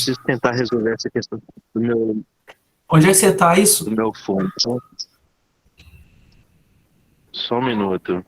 preciso tentar resolver essa questão Onde é que você tá do isso? meu fone. Só um minuto.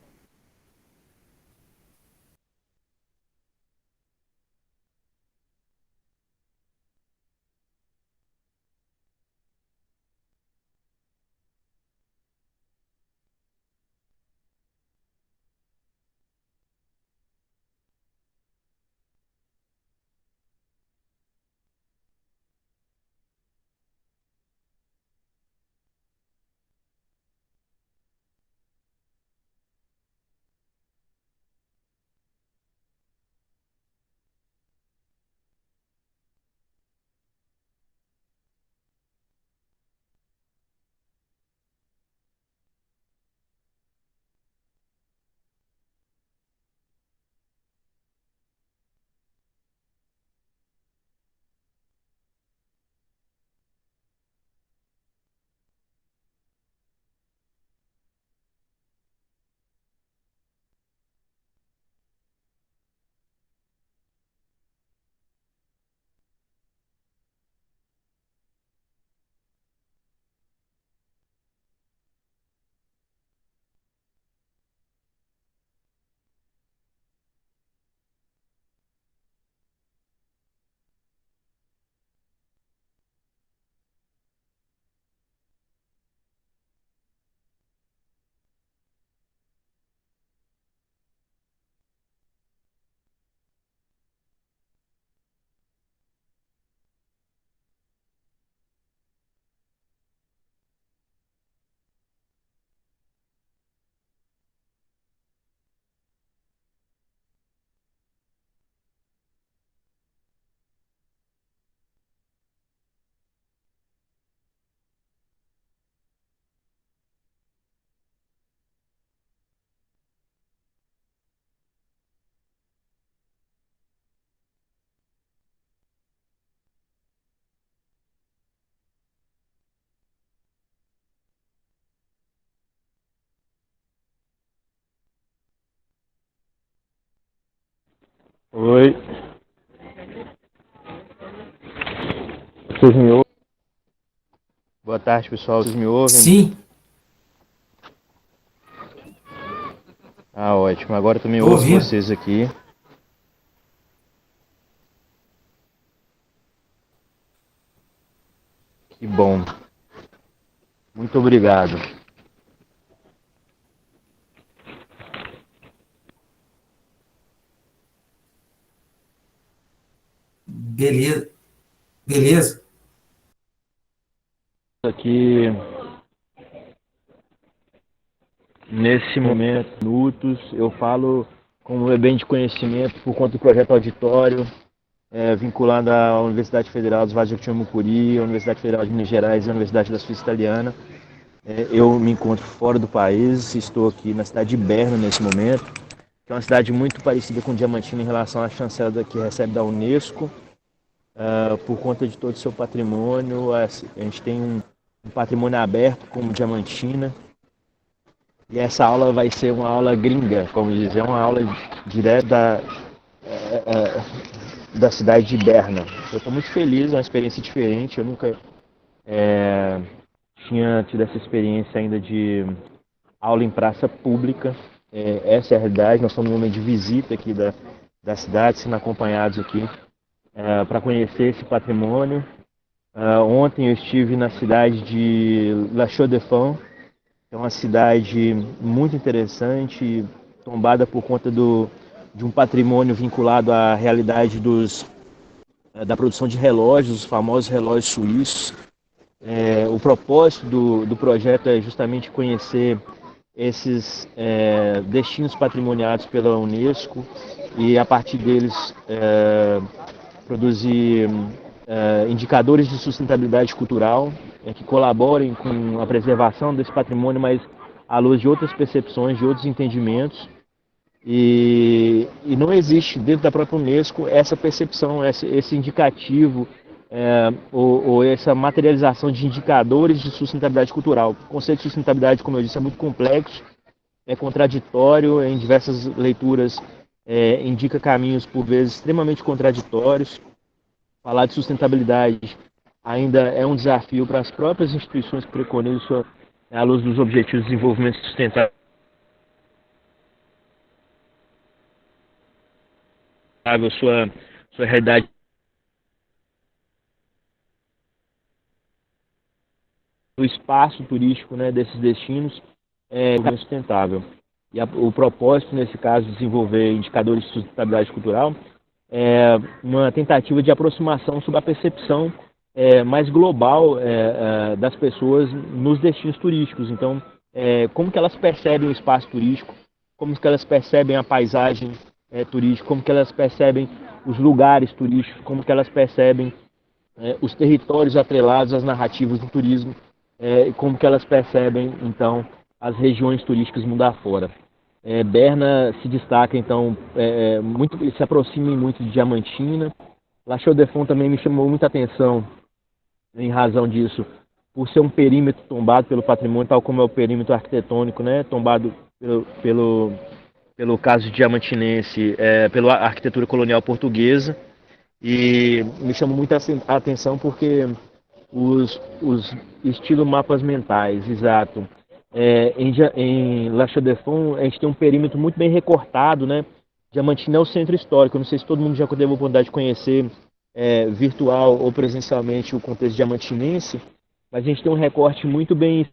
Oi, vocês me ouvem? Boa tarde, pessoal. Vocês me ouvem? Sim, Ah, ótimo. Agora eu também tô ouço ouvindo. vocês aqui. Que bom. Muito obrigado. Beleza, beleza. Aqui, nesse momento, minutos, eu falo como é bem de conhecimento por conta do projeto auditório, vinculado à Universidade Federal dos Vales do Jequitinhonha-Mucuri, à Universidade Federal de Minas Gerais e à Universidade da Suíça Italiana. Eu me encontro fora do país, estou aqui na cidade de Berna nesse momento, que é uma cidade muito parecida com Diamantina em relação à chancela que recebe da Unesco, por conta de todo o seu patrimônio. A gente tem um patrimônio aberto como Diamantina, e essa aula vai ser uma aula gringa, como dizer, uma aula direto da cidade de Berna. Eu estou muito feliz, é uma experiência diferente, eu nunca tinha tido essa experiência ainda de aula em praça pública. Essa é a realidade, nós estamos num momento de visita aqui da cidade, sendo acompanhados aqui para conhecer esse patrimônio. Ontem eu estive na cidade de La Chaux-de-Fonds, que é uma cidade muito interessante, tombada por conta de um patrimônio vinculado à realidade da produção de relógios, os famosos relógios suíços. O propósito do projeto é justamente conhecer esses destinos patrimoniados pela Unesco e, a partir deles, produzir indicadores de sustentabilidade cultural que colaborem com a preservação desse patrimônio, mas à luz de outras percepções, de outros entendimentos. E não existe dentro da própria Unesco essa percepção, esse indicativo, ou essa materialização de indicadores de sustentabilidade cultural. O conceito de sustentabilidade, como eu disse, é muito complexo, é contraditório, em diversas leituras indica caminhos, por vezes, extremamente contraditórios. falar de sustentabilidade ainda é um desafio para as próprias instituições que preconizam à luz dos Objetivos de Desenvolvimento Sustentável, sua realidade do espaço turístico, né, desses destinos é sustentável. E o propósito, nesse caso, de desenvolver indicadores de sustentabilidade cultural é uma tentativa de aproximação sobre a percepção mais global das pessoas nos destinos turísticos. Então, como que elas percebem o espaço turístico, como que elas percebem a paisagem turística, como que elas percebem os lugares turísticos, como que elas percebem os territórios atrelados às narrativas do turismo, e como que elas percebem, então, as regiões turísticas mundo afora. Berna se destaca, então, muito, ele se aproxima muito de Diamantina. La Chaux-de-Fonds também me chamou muita atenção, em razão disso, por ser um perímetro tombado pelo patrimônio, tal como é o perímetro arquitetônico, né, tombado pelo caso diamantinense, pela arquitetura colonial portuguesa. E me chamou muita atenção porque os estilos mapas mentais, exato. Em La Chaux-de-Fonds, a gente tem um perímetro muito bem recortado, né? Diamantina é o centro histórico. Eu não sei se todo mundo já teve a oportunidade de conhecer virtual ou presencialmente o contexto diamantinense, mas a gente tem um recorte muito bem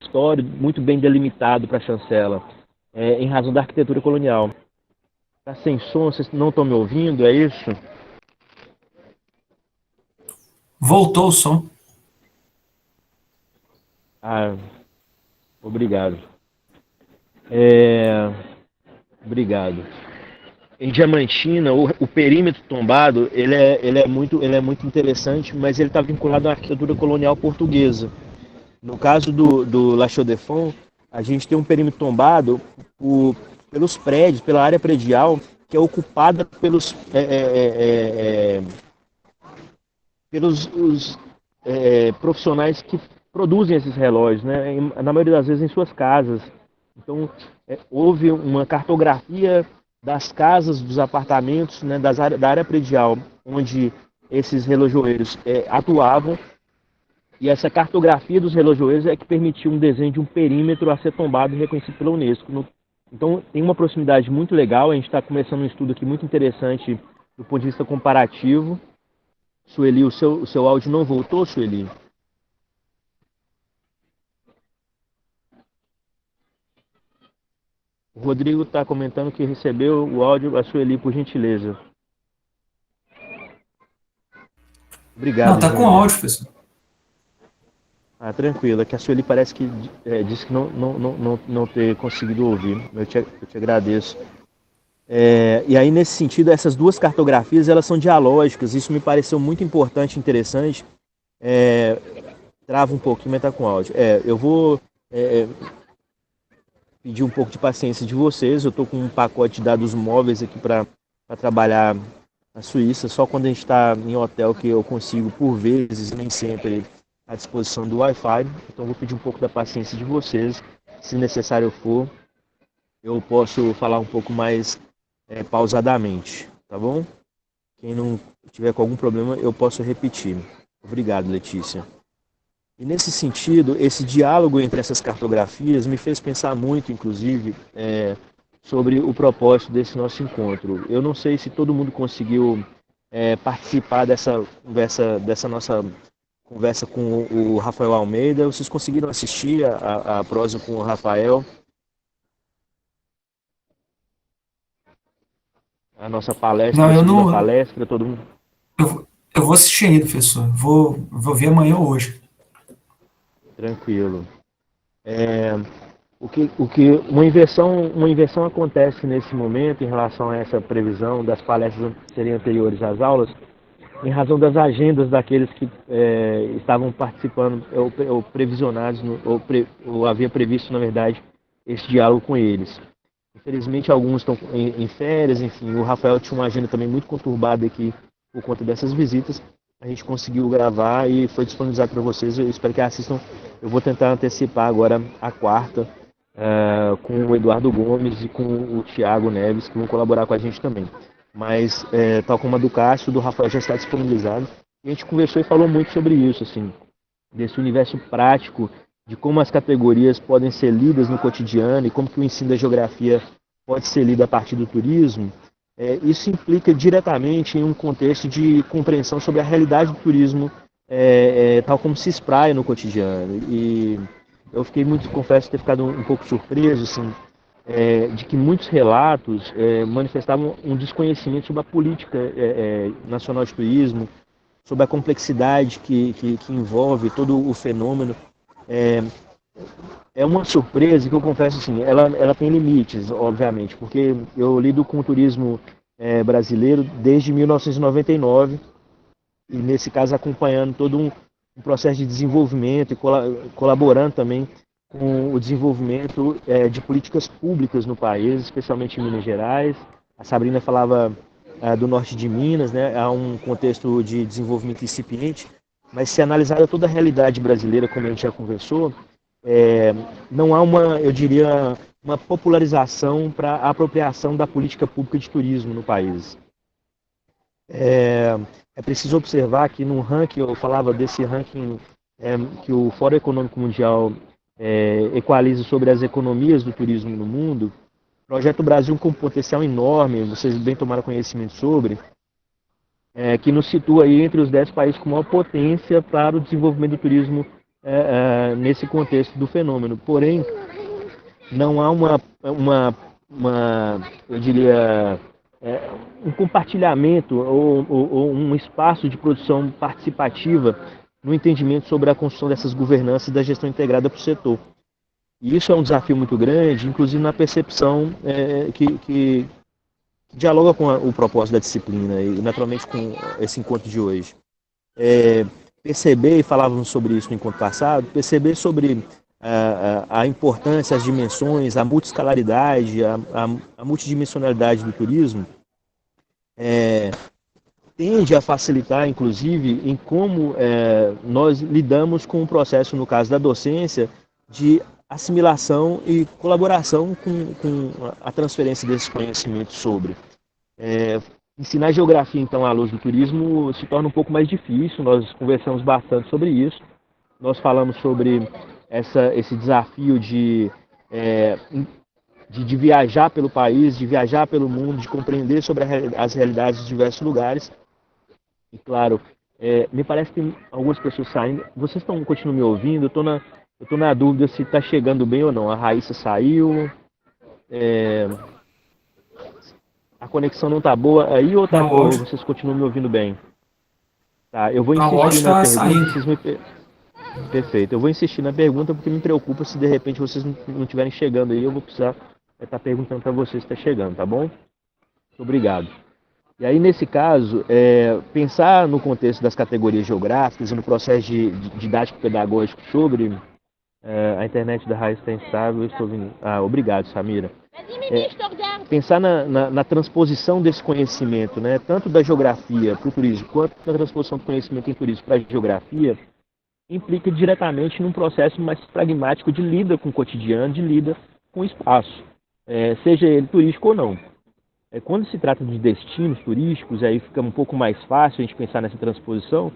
histórico, muito bem delimitado para a chancela, em razão da arquitetura colonial. Está sem som, vocês não estão me ouvindo, é isso? Voltou o som. Ah, obrigado. Obrigado. Em Diamantina, o perímetro tombado, ele é muito interessante, mas ele está vinculado à arquitetura colonial portuguesa. No caso do La Chaux-de-Fonds, a gente tem um perímetro tombado pelos prédios, pela área predial, que é ocupada pelos profissionais que produzem esses relógios, né? Na maioria das vezes em suas casas. Então, houve uma cartografia das casas, dos apartamentos, né, da área predial, onde esses relojoeiros atuavam, e essa cartografia dos relojoeiros é que permitiu um desenho de um perímetro a ser tombado e reconhecido pela Unesco. Então, tem uma proximidade muito legal. A gente está começando um estudo aqui muito interessante do ponto de vista comparativo. Sueli, o seu áudio não voltou, Sueli? O Rodrigo está comentando que recebeu o áudio, a Sueli, por gentileza. Obrigado, Não, tá com Júnior. áudio, professor. Ah, tranquilo, é que a Sueli parece que disse que não ter conseguido ouvir. Eu te agradeço. E aí, nesse sentido, essas duas cartografias, elas são dialógicas. Isso me pareceu muito importante e interessante. Trava um pouquinho, mas está com áudio. Eu vou pedir um pouco de paciência de vocês. Eu estou com um pacote de dados móveis aqui para trabalhar na Suíça. Só quando a gente está em hotel que eu consigo, por vezes, nem sempre, à disposição do Wi-Fi. Então, vou pedir um pouco da paciência de vocês. Se necessário for, eu posso falar um pouco mais pausadamente, tá bom? Quem não tiver com algum problema, eu posso repetir. Obrigado, Letícia. E nesse sentido, esse diálogo entre essas cartografias me fez pensar muito, inclusive, sobre o propósito desse nosso encontro. Eu não sei se todo mundo conseguiu participar dessa nossa conversa com o Rafael Almeida. Vocês conseguiram assistir a prosa com o Rafael? A nossa palestra, Não, a eu segunda não. palestra, todo mundo. Eu vou assistir ainda, professor. Vou ver amanhã ou hoje. Tranquilo. Uma inversão acontece nesse momento em relação a essa previsão das palestras serem anteriores às aulas, em razão das agendas daqueles que estavam participando ou previsionados, ou havia previsto, na verdade, esse diálogo com eles. Infelizmente, alguns estão em férias, enfim, o Rafael tinha uma agenda também muito conturbada aqui por conta dessas visitas, a gente conseguiu gravar e foi disponibilizado para vocês. Eu espero que assistam. Eu vou tentar antecipar agora a quarta, com o Eduardo Gomes e com o Thiago Neves, que vão colaborar com a gente também. Mas, tal como a do Cássio, do Rafael já está disponibilizado. E a gente conversou e falou muito sobre isso, assim, desse universo prático, de como as categorias podem ser lidas no cotidiano e como que o ensino da geografia pode ser lido a partir do turismo. Isso implica diretamente em um contexto de compreensão sobre a realidade do turismo, tal como se espraia no cotidiano. E eu fiquei muito, confesso, ter ficado um pouco surpreso, assim, de que muitos relatos manifestavam um desconhecimento sobre a política nacional de turismo, sobre a complexidade que envolve todo o fenômeno. É, é uma surpresa que eu confesso assim, ela tem limites, obviamente, porque eu lido com o turismo brasileiro desde 1999 e nesse caso acompanhando todo um processo de desenvolvimento e colaborando também com o desenvolvimento de políticas públicas no país, especialmente em Minas Gerais. A Sabrina falava do norte de Minas, né? Há um contexto de desenvolvimento incipiente, mas se analisar toda a realidade brasileira, como a gente já conversou, não há uma, eu diria, uma popularização para a apropriação da política pública de turismo no país. É preciso observar que no ranking, eu falava desse ranking que o Fórum Econômico Mundial equaliza sobre as economias do turismo no mundo. O Projeto Brasil com um potencial enorme, vocês bem tomaram conhecimento sobre, que nos situa aí entre os 10 países com maior potência para o desenvolvimento do turismo nesse contexto do fenômeno. Porém, não há eu diria, um compartilhamento ou um espaço de produção participativa no entendimento sobre a construção dessas governanças e da gestão integrada para o setor. E isso é um desafio muito grande, inclusive na percepção que dialoga com o propósito da disciplina e naturalmente com esse encontro de hoje. Perceber, e falávamos sobre isso no encontro passado, perceber sobre a importância, as dimensões, a multiscalaridade, a multidimensionalidade do turismo, tende a facilitar, inclusive, em como nós lidamos com o processo, no caso da docência, de assimilação e colaboração com a transferência desses conhecimentos sobre. Ensinar geografia, então, à luz do turismo se torna um pouco mais difícil, nós conversamos bastante sobre isso, nós falamos sobre esse desafio de viajar pelo país, de viajar pelo mundo, de compreender sobre as realidades de diversos lugares. E, claro, me parece que tem algumas pessoas saindo. Vocês continuam me ouvindo? Eu tô na dúvida se está chegando bem ou não. A Raíssa saiu. A conexão não está boa aí ou Não, ou hoje, vocês continuam me ouvindo bem? Tá, eu vou não, hoje insistir na está pergunta. saindo. Perfeito. Eu vou insistir na pergunta porque me preocupa se de repente vocês não estiverem chegando aí. Eu vou precisar estar perguntando para vocês se está chegando, tá bom? Muito obrigado. E aí, nesse caso, pensar no contexto das categorias geográficas e no processo de didático-pedagógico sobre a internet da Raíssa está instável, eu estou ouvindo. Obrigado, Samira. Pensar na transposição desse conhecimento, né, tanto da geografia para o turismo, quanto na transposição do conhecimento em turismo para a geografia, implica diretamente num processo mais pragmático de lida com o cotidiano, de lida com o espaço, seja ele turístico ou não. Quando se trata de destinos turísticos, aí fica um pouco mais fácil a gente pensar nessa transposição.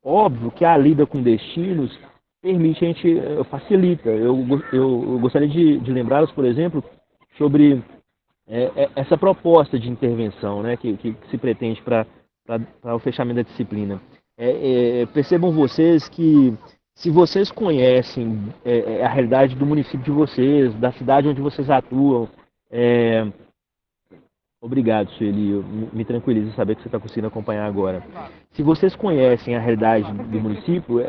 Óbvio que a lida com destinos permite, a gente facilita. Eu gostaria de lembrá-los, por exemplo, sobre essa proposta de intervenção, né, que se pretende para o fechamento da disciplina. Percebam vocês que, se vocês conhecem a realidade do município de vocês, da cidade onde vocês atuam, obrigado, Sueli. Me tranquiliza saber que você está conseguindo acompanhar agora. Se vocês conhecem a realidade do município,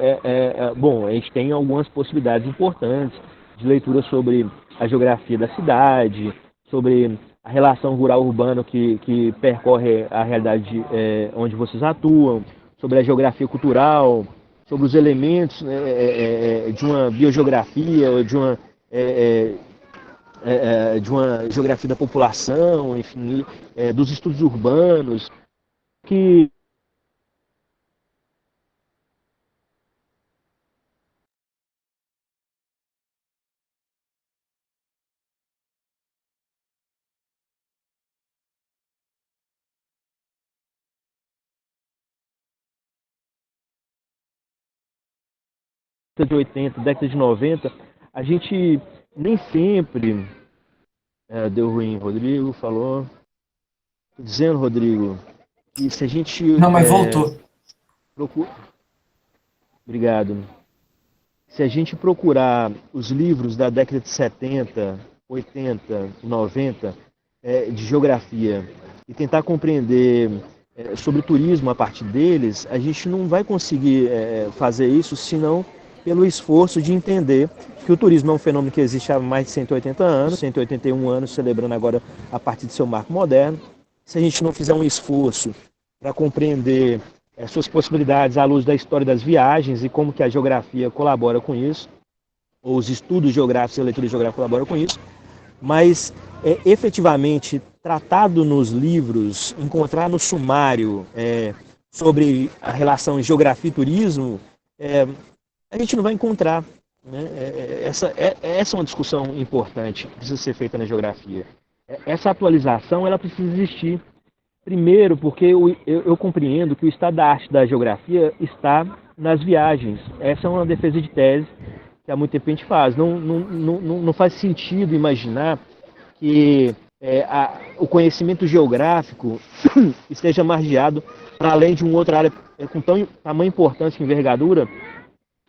bom, a gente tem algumas possibilidades importantes de leitura sobre a geografia da cidade, sobre a relação rural-urbana que percorre a realidade onde vocês atuam, sobre a geografia cultural, sobre os elementos de uma biogeografia, de uma geografia da população, enfim, dos estudos urbanos, que década de 80, década de 90, a gente nem sempre... deu ruim, Rodrigo falou. Tô dizendo, Rodrigo, que se a gente Não, mas voltou. procura... Obrigado. Se a gente procurar os livros da década de 70, 80, 90, de geografia, e tentar compreender sobre o turismo a partir deles, a gente não vai conseguir fazer isso senão pelo esforço de entender que o turismo é um fenômeno que existe há mais de 180 anos, 181 anos, celebrando agora a partir do seu marco moderno. Se a gente não fizer um esforço para compreender suas possibilidades à luz da história das viagens e como que a geografia colabora com isso, ou os estudos geográficos e a leitura geográfica colaboram com isso, mas efetivamente tratado nos livros, encontrar no sumário sobre a relação geografia e turismo, a gente não vai encontrar. Né? Essa é uma discussão importante que precisa ser feita na geografia. Essa atualização ela precisa existir. Primeiro, porque eu compreendo que o estado da arte da geografia está nas viagens. Essa é uma defesa de tese que há muito tempo a gente faz. Não faz sentido imaginar que o conhecimento geográfico esteja margeado para além de uma outra área com tamanha importância e envergadura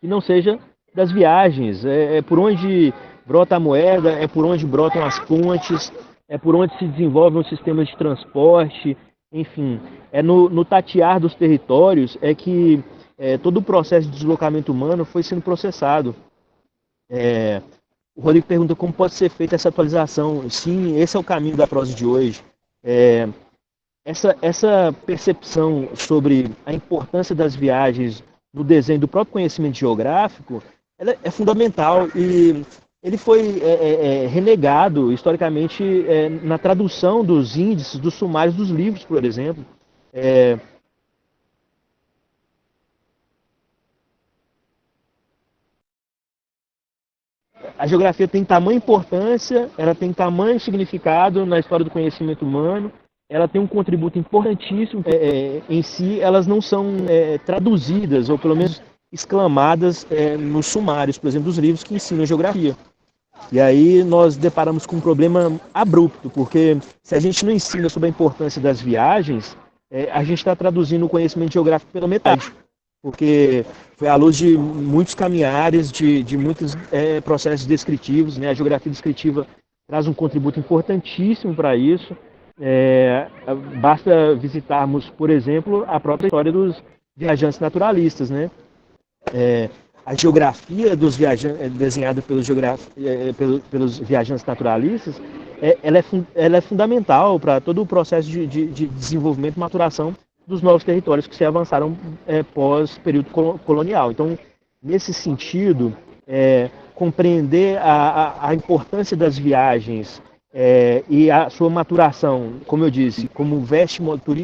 que não seja das viagens. É por onde brota a moeda, é por onde brotam as pontes, é por onde se desenvolvem os sistemas de transporte, enfim, é no tatear dos territórios que todo o processo de deslocamento humano foi sendo processado. O Rodrigo pergunta como pode ser feita essa atualização. Sim, esse é o caminho da prosa de hoje. Essa percepção sobre a importância das viagens no desenho do próprio conhecimento geográfico, ela é fundamental e ele foi renegado historicamente na tradução dos índices, dos sumários dos livros, por exemplo. A geografia tem tamanha importância, ela tem tamanho significado na história do conhecimento humano, ela tem um contributo importantíssimo. Em si, elas não são traduzidas, ou pelo menos exclamadas nos sumários, por exemplo, dos livros que ensinam geografia. E aí nós deparamos com um problema abrupto, porque se a gente não ensina sobre a importância das viagens, a gente está traduzindo o conhecimento geográfico pela metade. Porque foi à luz de muitos caminhares, de muitos processos descritivos, né? A geografia descritiva traz um contributo importantíssimo para isso. Basta visitarmos, por exemplo, a própria história dos viajantes naturalistas, né? A geografia dos viajantes, desenhada pelos viajantes naturalistas, ela é fundamental para todo o processo de desenvolvimento e maturação dos novos territórios que se avançaram pós-período colonial. Então, nesse sentido, compreender a importância das viagens e a sua maturação, como eu disse, como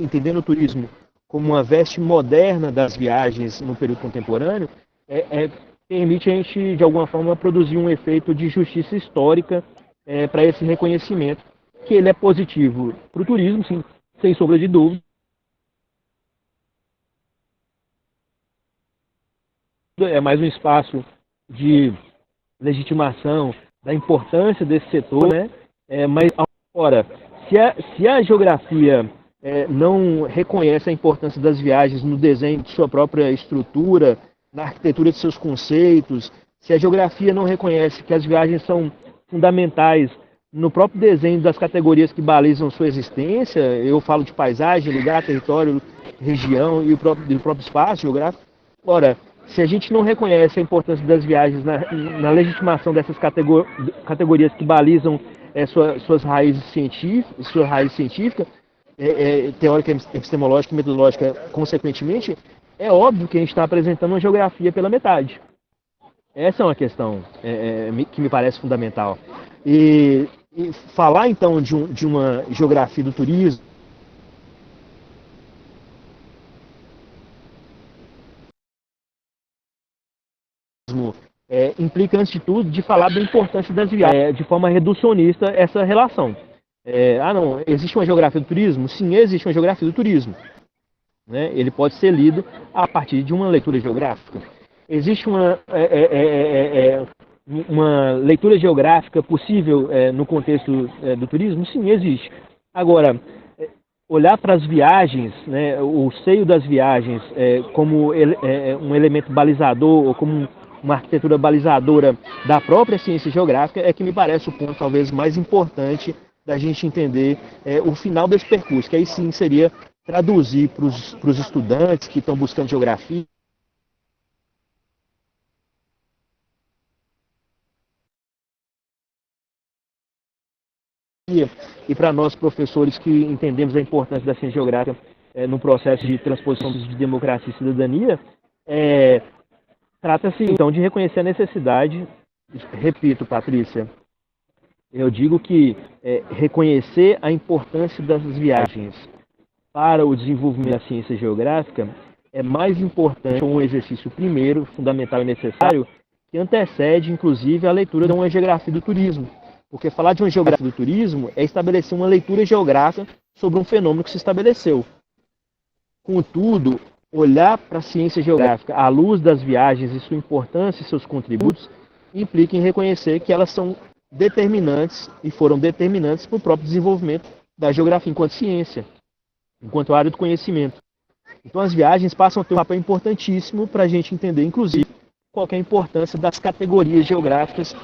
entendendo o turismo como uma veste moderna das viagens no período contemporâneo, permite a gente, de alguma forma, produzir um efeito de justiça histórica para esse reconhecimento, que ele é positivo para o turismo, sim, sem sombra de dúvida. É mais um espaço de legitimação da importância desse setor, né? Mas, agora, se a geografia não reconhece a importância das viagens no desenho de sua própria estrutura, na arquitetura de seus conceitos, se a geografia não reconhece que as viagens são fundamentais no próprio desenho das categorias que balizam sua existência, eu falo de paisagem, lugar, território, região e o próprio espaço geográfico. Ora, se a gente não reconhece a importância das viagens na legitimação dessas categorias que balizam suas raízes científicas, teórica, epistemológica e metodológica, consequentemente, é óbvio que a gente está apresentando uma geografia pela metade. Essa é uma questão que me parece fundamental. E falar, então, de uma geografia do turismo, implica, antes de tudo, de falar da importância das viagens, de forma reducionista, essa relação. Não, existe uma geografia do turismo? Sim, existe uma geografia do turismo. Né? Ele pode ser lido a partir de uma leitura geográfica. Existe uma leitura geográfica possível no contexto do turismo? Sim, existe. Agora, olhar para as viagens, né, o seio das viagens, como um elemento balizador ou como uma arquitetura balizadora da própria ciência geográfica é que me parece o ponto talvez mais importante da gente entender o final desse percurso, que aí sim seria traduzir para os estudantes que estão buscando geografia e para nós professores que entendemos a importância da ciência geográfica no processo de transposição de democracia e cidadania, trata-se então de reconhecer a necessidade, repito, Patrícia, eu digo que reconhecer a importância das viagens para o desenvolvimento da ciência geográfica é mais importante, um exercício primeiro, fundamental e necessário, que antecede, inclusive, a leitura de uma geografia do turismo. Porque falar de uma geografia do turismo é estabelecer uma leitura geográfica sobre um fenômeno que se estabeleceu. Contudo, olhar para a ciência geográfica à luz das viagens e sua importância e seus contributos implica em reconhecer que elas são determinantes e foram determinantes para o próprio desenvolvimento da geografia enquanto ciência, enquanto área do conhecimento. Então as viagens passam a ter um papel importantíssimo para a gente entender, inclusive, qual é a importância das categorias geográficas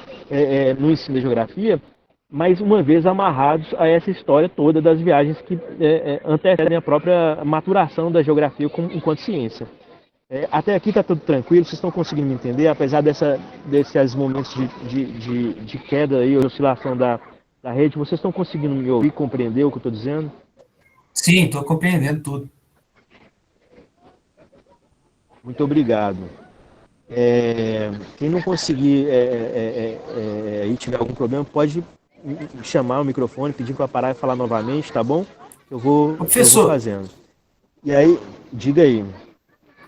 no ensino da geografia, mas uma vez amarrados a essa história toda das viagens que antecedem a própria maturação da geografia enquanto ciência. Até aqui está tudo tranquilo, vocês estão conseguindo me entender, apesar desses momentos de queda e oscilação da rede, vocês estão conseguindo me ouvir, compreender o que eu estou dizendo? Sim, estou compreendendo tudo. Muito obrigado. Quem não conseguir e tiver algum problema, pode chamar o microfone, pedir para parar e falar novamente, tá bom? Eu vou fazendo. E aí, diga aí.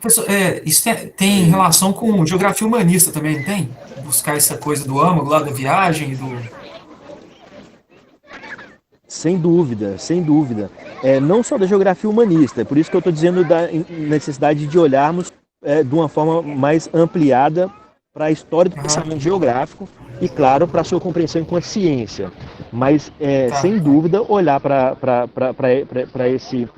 Professor, isso tem relação com geografia humanista também, não tem? Buscar essa coisa do âmago lá da viagem, Sem dúvida, sem dúvida. Não só da geografia humanista, é por isso que eu estou dizendo da necessidade de olharmos de uma forma mais ampliada para a história do pensamento geográfico e, claro, para a sua compreensão enquanto ciência. Mas, sem dúvida, olhar para esse,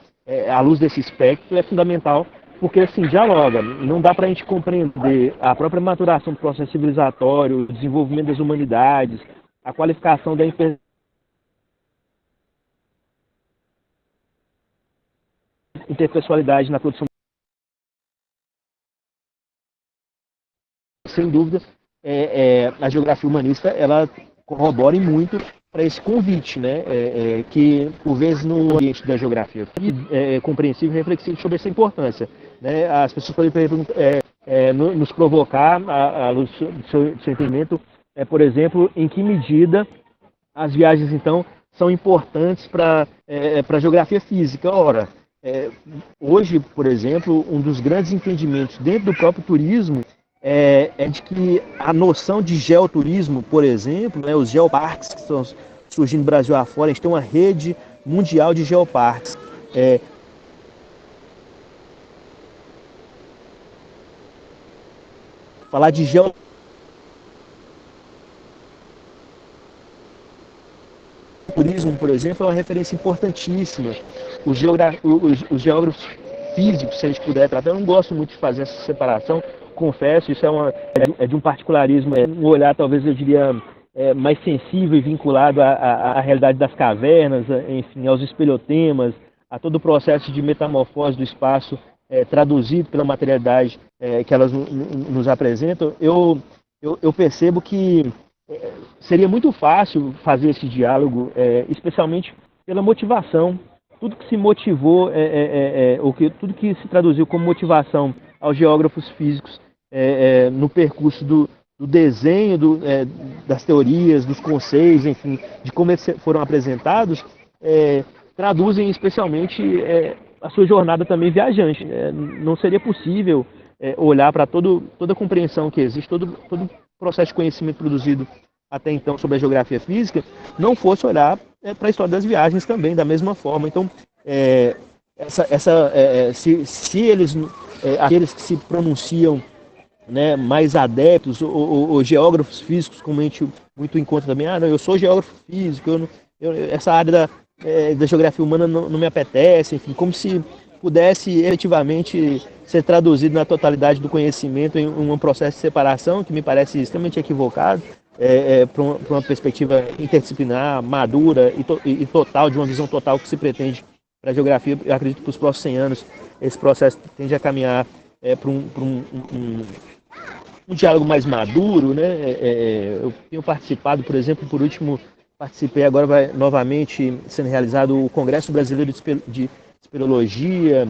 à luz desse espectro é fundamental, porque, assim, dialoga. Não dá para a gente compreender a própria maturação do processo civilizatório, o desenvolvimento das humanidades, a qualificação da interpessoalidade na produção. Sem dúvida, a geografia humanista ela corrobora muito para esse convite, né? Que, por vezes, no ambiente da geografia é compreensível e reflexivo sobre essa importância. Né? As pessoas podem nos provocar, à luz do seu entendimento, por exemplo, em que medida as viagens, então, são importantes para a geografia física. Ora, hoje, por exemplo, um dos grandes entendimentos dentro do próprio turismo é de que a noção de geoturismo, por exemplo, né, os geoparques que estão surgindo no Brasil afora, a gente tem uma rede mundial de geoparques. Falar de geoturismo, por exemplo, é uma referência importantíssima. Os geógrafos físicos, se a gente puder tratar, eu não gosto muito de fazer essa separação, confesso, isso é de um particularismo, um olhar talvez eu diria mais sensível e vinculado à realidade das cavernas, enfim, aos espelhotemas, a todo o processo de metamorfose do espaço traduzido pela materialidade que elas nos apresentam. Eu percebo que seria muito fácil fazer esse diálogo, especialmente pela motivação. Tudo que se motivou, tudo que se traduziu como motivação aos geógrafos físicos no percurso do desenho das teorias, dos conceitos, enfim, de como eles foram apresentados, traduzem especialmente a sua jornada também viajante. Não seria possível olhar para toda a compreensão que existe, todo o processo de conhecimento produzido até então sobre a geografia física, não fosse olhar para a história das viagens também, da mesma forma. Então, se eles, aqueles que se pronunciam né, mais adeptos, ou geógrafos físicos, como a gente muito encontra também, não, eu sou geógrafo físico, essa área da geografia humana não me apetece, enfim, como se pudesse efetivamente ser traduzido na totalidade do conhecimento em um processo de separação que me parece extremamente equivocado, para uma perspectiva interdisciplinar, madura e total, de uma visão total que se pretende para a geografia. Eu acredito que para os próximos 100 anos esse processo tende a caminhar para um diálogo mais maduro, né? Eu tenho participado, por exemplo, por último, participei agora, vai novamente sendo realizado o Congresso Brasileiro de Espeleologia,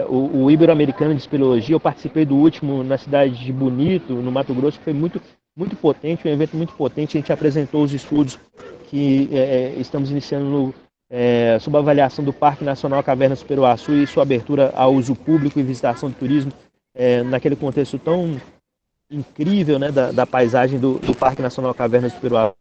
o Ibero-Americano de Espeleologia. Eu participei do último na cidade de Bonito, no Mato Grosso, que foi muito potente, um evento muito potente. A gente apresentou os estudos que estamos iniciando sob a avaliação do Parque Nacional Caverna do Superuaçu e sua abertura ao uso público e visitação de turismo, naquele contexto tão incrível, né, da paisagem do Parque Nacional Caverna do Superuaçu.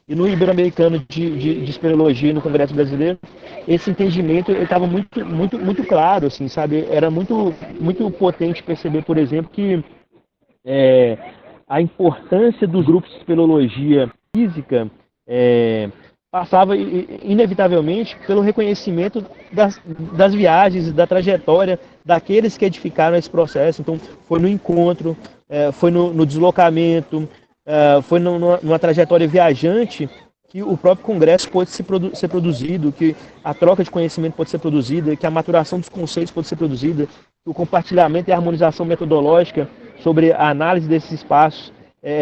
E no Ibero-Americano de Espeleologia, no Congresso Brasileiro, esse entendimento estava muito claro, assim, sabe? Era muito potente perceber, por exemplo, que a importância dos grupos de espeleologia física passava inevitavelmente pelo reconhecimento das viagens e da trajetória daqueles que edificaram esse processo. Então, foi no encontro, foi no deslocamento, foi numa trajetória viajante que o próprio congresso pode ser produzido, que a troca de conhecimento pode ser produzida, que a maturação dos conceitos pode ser produzida, que o compartilhamento e a harmonização metodológica sobre a análise desses espaços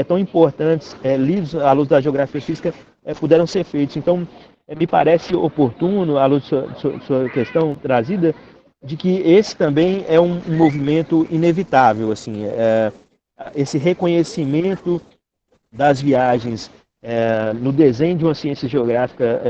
tão importantes, lidos à luz da geografia física, puderam ser feitos. Então, me parece oportuno, à luz de sua questão trazida, de que esse também é um movimento inevitável, assim, esse reconhecimento das viagens no desenho de uma ciência geográfica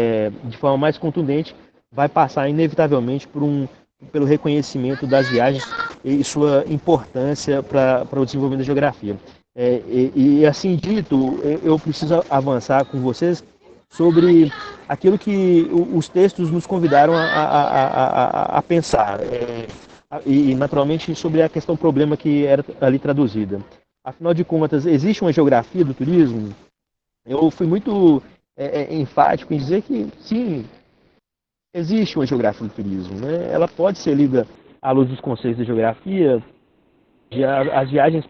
de forma mais contundente vai passar inevitavelmente pelo reconhecimento das viagens e sua importância para o desenvolvimento da geografia. E assim dito, eu preciso avançar com vocês sobre aquilo que os textos nos convidaram a pensar, e naturalmente sobre a questão problema que era ali traduzida. Afinal de contas, existe uma geografia do turismo? Eu fui muito enfático em dizer que sim, existe uma geografia do turismo, né? Ela pode ser lida à luz dos conceitos da geografia. As viagens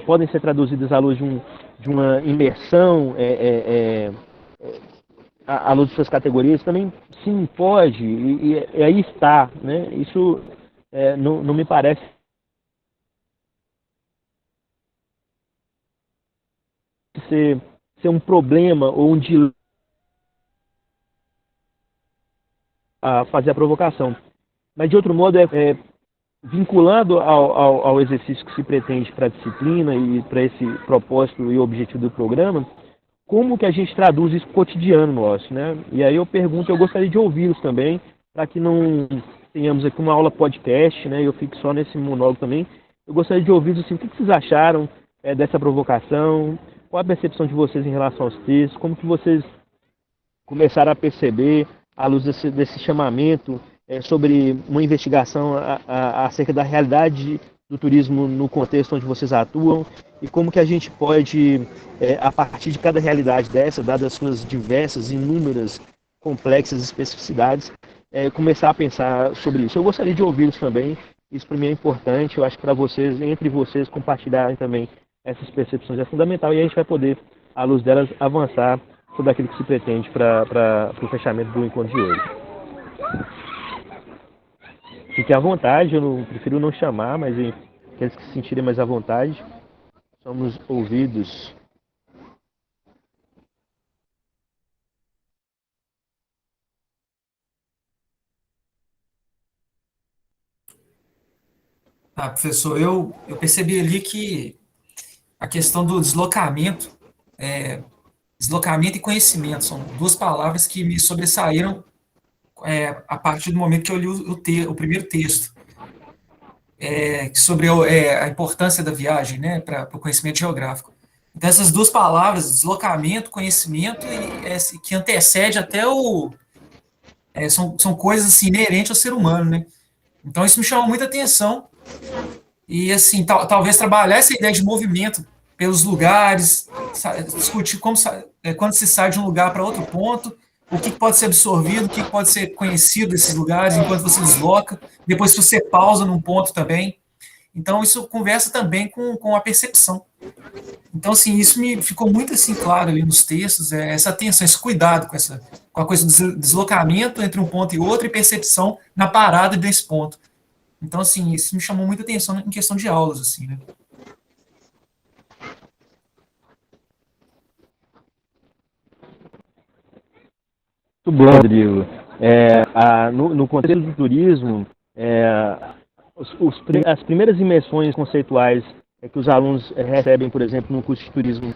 podem ser traduzidas à luz de uma imersão à luz de suas categorias. Também sim, pode, e aí está, né? Isso não me parece ser um problema ou um dilema a fazer a provocação. Mas, de outro modo, vinculando ao exercício que se pretende para a disciplina e para esse propósito e objetivo do programa, como que a gente traduz isso cotidiano nosso, né? E aí eu gostaria de ouvi-los também, para que não tenhamos aqui uma aula podcast, né? Eu fico só nesse monólogo também. Eu gostaria de ouvi-los assim, o que vocês acharam dessa provocação, qual a percepção de vocês em relação aos textos, como que vocês começaram a perceber, à luz desse chamamento, sobre uma investigação acerca da realidade do turismo no contexto onde vocês atuam, e como que a gente pode, a partir de cada realidade dessa, dadas as suas diversas, inúmeras, complexas especificidades, começar a pensar sobre isso. Eu gostaria de ouvi-los também, isso para mim é importante, eu acho que para vocês, entre vocês, compartilharem também essas percepções é fundamental, e a gente vai poder, à luz delas, avançar sobre aquilo que se pretende para o fechamento do encontro de hoje. Fique à vontade, prefiro não chamar, mas aqueles que se sentirem mais à vontade, somos ouvidos. Professor, eu percebi ali que a questão do deslocamento, deslocamento e conhecimento são duas palavras que me sobressaíram a partir do momento que eu li o primeiro texto, sobre a importância da viagem, né, para o conhecimento geográfico. Então, essas duas palavras, deslocamento, conhecimento, que antecede até são coisas assim, inerentes ao ser humano, né? Então isso me chamou muita atenção e assim, talvez trabalhar essa ideia de movimento pelos lugares, discutir quando se sai de um lugar para outro ponto, o que pode ser absorvido, o que pode ser conhecido desses lugares enquanto você desloca, depois que você pausa num ponto também. Então isso conversa também com a percepção. Então, assim, isso me ficou muito assim claro ali nos textos, essa atenção, esse cuidado com a coisa do deslocamento entre um ponto e outro e percepção na parada desse ponto. Então, assim, isso me chamou muita atenção em questão de aulas, assim, né? Muito bom, Rodrigo. No contexto do turismo, as primeiras imersões conceituais que os alunos recebem, por exemplo, no curso de turismo,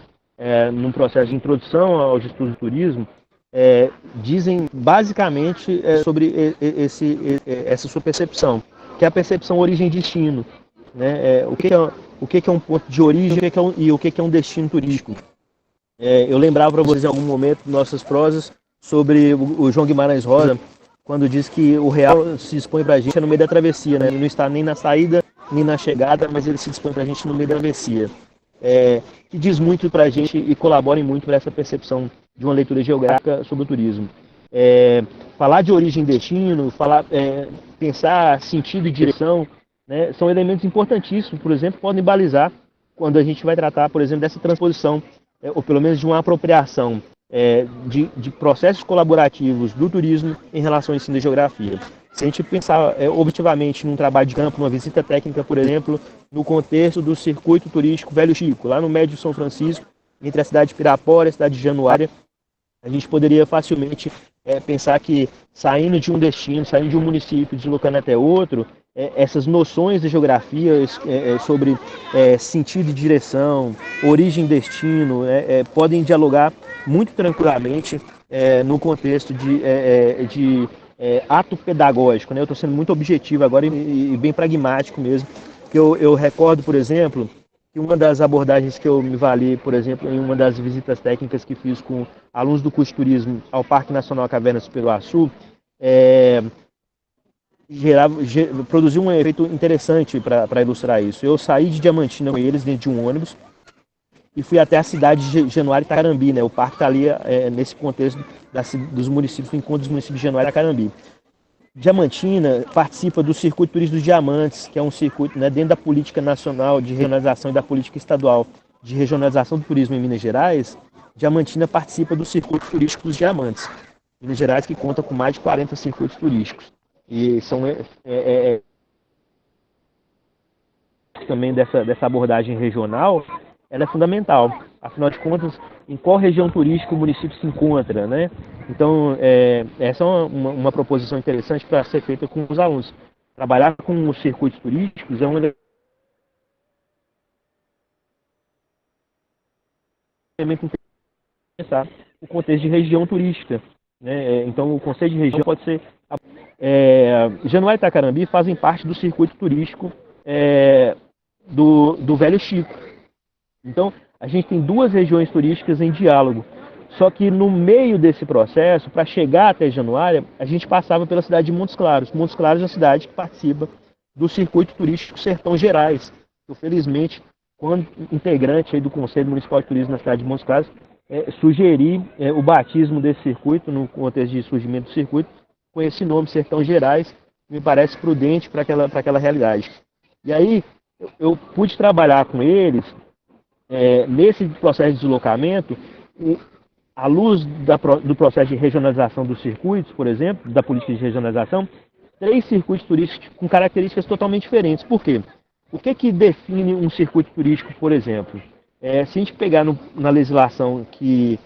num processo de introdução aos estudos do turismo, dizem basicamente sobre essa sua percepção, que é a percepção origem-destino. Né? O que é um ponto de origem e o que é um destino turístico. Eu lembrava para vocês em algum momento nossas prosas sobre o João Guimarães Rosa, quando diz que o real se expõe para a gente no meio da travessia, né? Ele não está nem na saída, nem na chegada, mas ele se dispõe para a gente no meio da travessia. Que diz muito para a gente e colabora muito para essa percepção de uma leitura geográfica sobre o turismo. Falar de origem e destino, pensar sentido e direção, né, são elementos importantíssimos, por exemplo, podem balizar quando a gente vai tratar, por exemplo, dessa transposição, ou pelo menos de uma apropriação de processos colaborativos do turismo em relação ao ensino de geografia. Se a gente pensar objetivamente num trabalho de campo, numa visita técnica, por exemplo, no contexto do circuito turístico Velho Chico, lá no Médio São Francisco, entre a cidade de Pirapora e a cidade de Januária, a gente poderia facilmente pensar que saindo de um destino, saindo de um município, deslocando até outro, essas noções de geografia sobre sentido e direção, origem e destino, podem dialogar muito tranquilamente no contexto de ato pedagógico. Né? Eu estou sendo muito objetivo agora e bem pragmático mesmo, porque eu recordo, por exemplo, que uma das abordagens que eu me vali, por exemplo, em uma das visitas técnicas que fiz com alunos do curso de turismo ao Parque Nacional Cavernas do Peruaçu, produziu um efeito interessante para ilustrar isso. Eu saí de Diamantina com eles dentro de um ônibus e fui até a cidade de Januária e Itacarambi, né? O parque está ali nesse contexto dos municípios, do encontro dos municípios de Januária e Itacarambi. Diamantina participa do Circuito Turístico dos Diamantes, que é um circuito, né, dentro da política nacional de regionalização e da política estadual de regionalização do turismo em Minas Gerais. Diamantina participa do Circuito Turístico dos Diamantes. Minas Gerais que conta com mais de 40 circuitos turísticos. E são também dessa abordagem regional, ela é fundamental. Afinal de contas, em qual região turística o município se encontra, né? Então, essa é uma proposição interessante para ser feita com os alunos. Trabalhar com os circuitos turísticos é um elemento interessante para pensar o contexto de região turística. Né? Então, o conceito de região pode ser... Januária e Itacarambi fazem parte do circuito turístico do Velho Chico. Então, a gente tem duas regiões turísticas em diálogo. Só que no meio desse processo, para chegar até Januária, a gente passava pela cidade de Montes Claros. Montes Claros é uma cidade que participa do circuito turístico Sertão Gerais. Eu, felizmente, quando integrante aí do Conselho Municipal de Turismo na cidade de Montes Claros, sugeri o batismo desse circuito, no contexto de surgimento do circuito, com esse nome Sertão Gerais, que me parece prudente para aquela realidade. E aí, eu pude trabalhar com eles nesse processo de deslocamento, à luz do processo de regionalização dos circuitos, por exemplo, da política de regionalização, 3 circuitos turísticos com características totalmente diferentes. Por quê? O que define um circuito turístico, por exemplo? Se a gente pegar na legislação que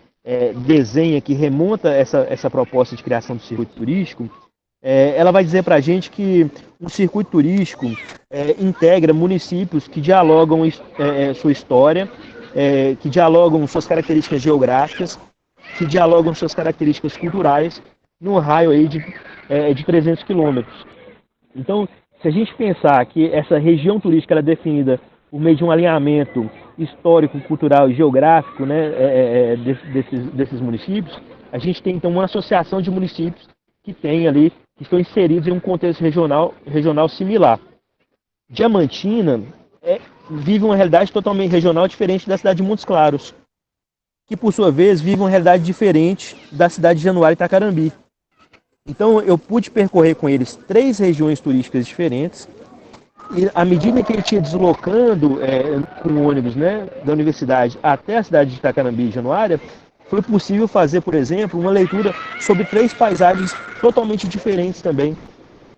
desenha, que remonta essa proposta de criação do circuito turístico, ela vai dizer para a gente que um circuito turístico integra municípios que dialogam sua história, que dialogam suas características geográficas, que dialogam suas características culturais, num raio aí de 300 quilômetros. Então, se a gente pensar que essa região turística ela é definida por meio de um alinhamento histórico, cultural e geográfico, né, desses municípios, a gente tem então uma associação de municípios que tem ali, que estão inseridos em um contexto regional similar. Diamantina vive uma realidade totalmente regional diferente da cidade de Montes Claros, que por sua vez vive uma realidade diferente da cidade de Januário e Itacarambi. Então eu pude percorrer com eles 3 regiões turísticas diferentes, e à medida que ele tinha deslocando com o ônibus, né, da universidade até a cidade de Itacarambi e Januária, foi possível fazer, por exemplo, uma leitura sobre 3 paisagens totalmente diferentes também.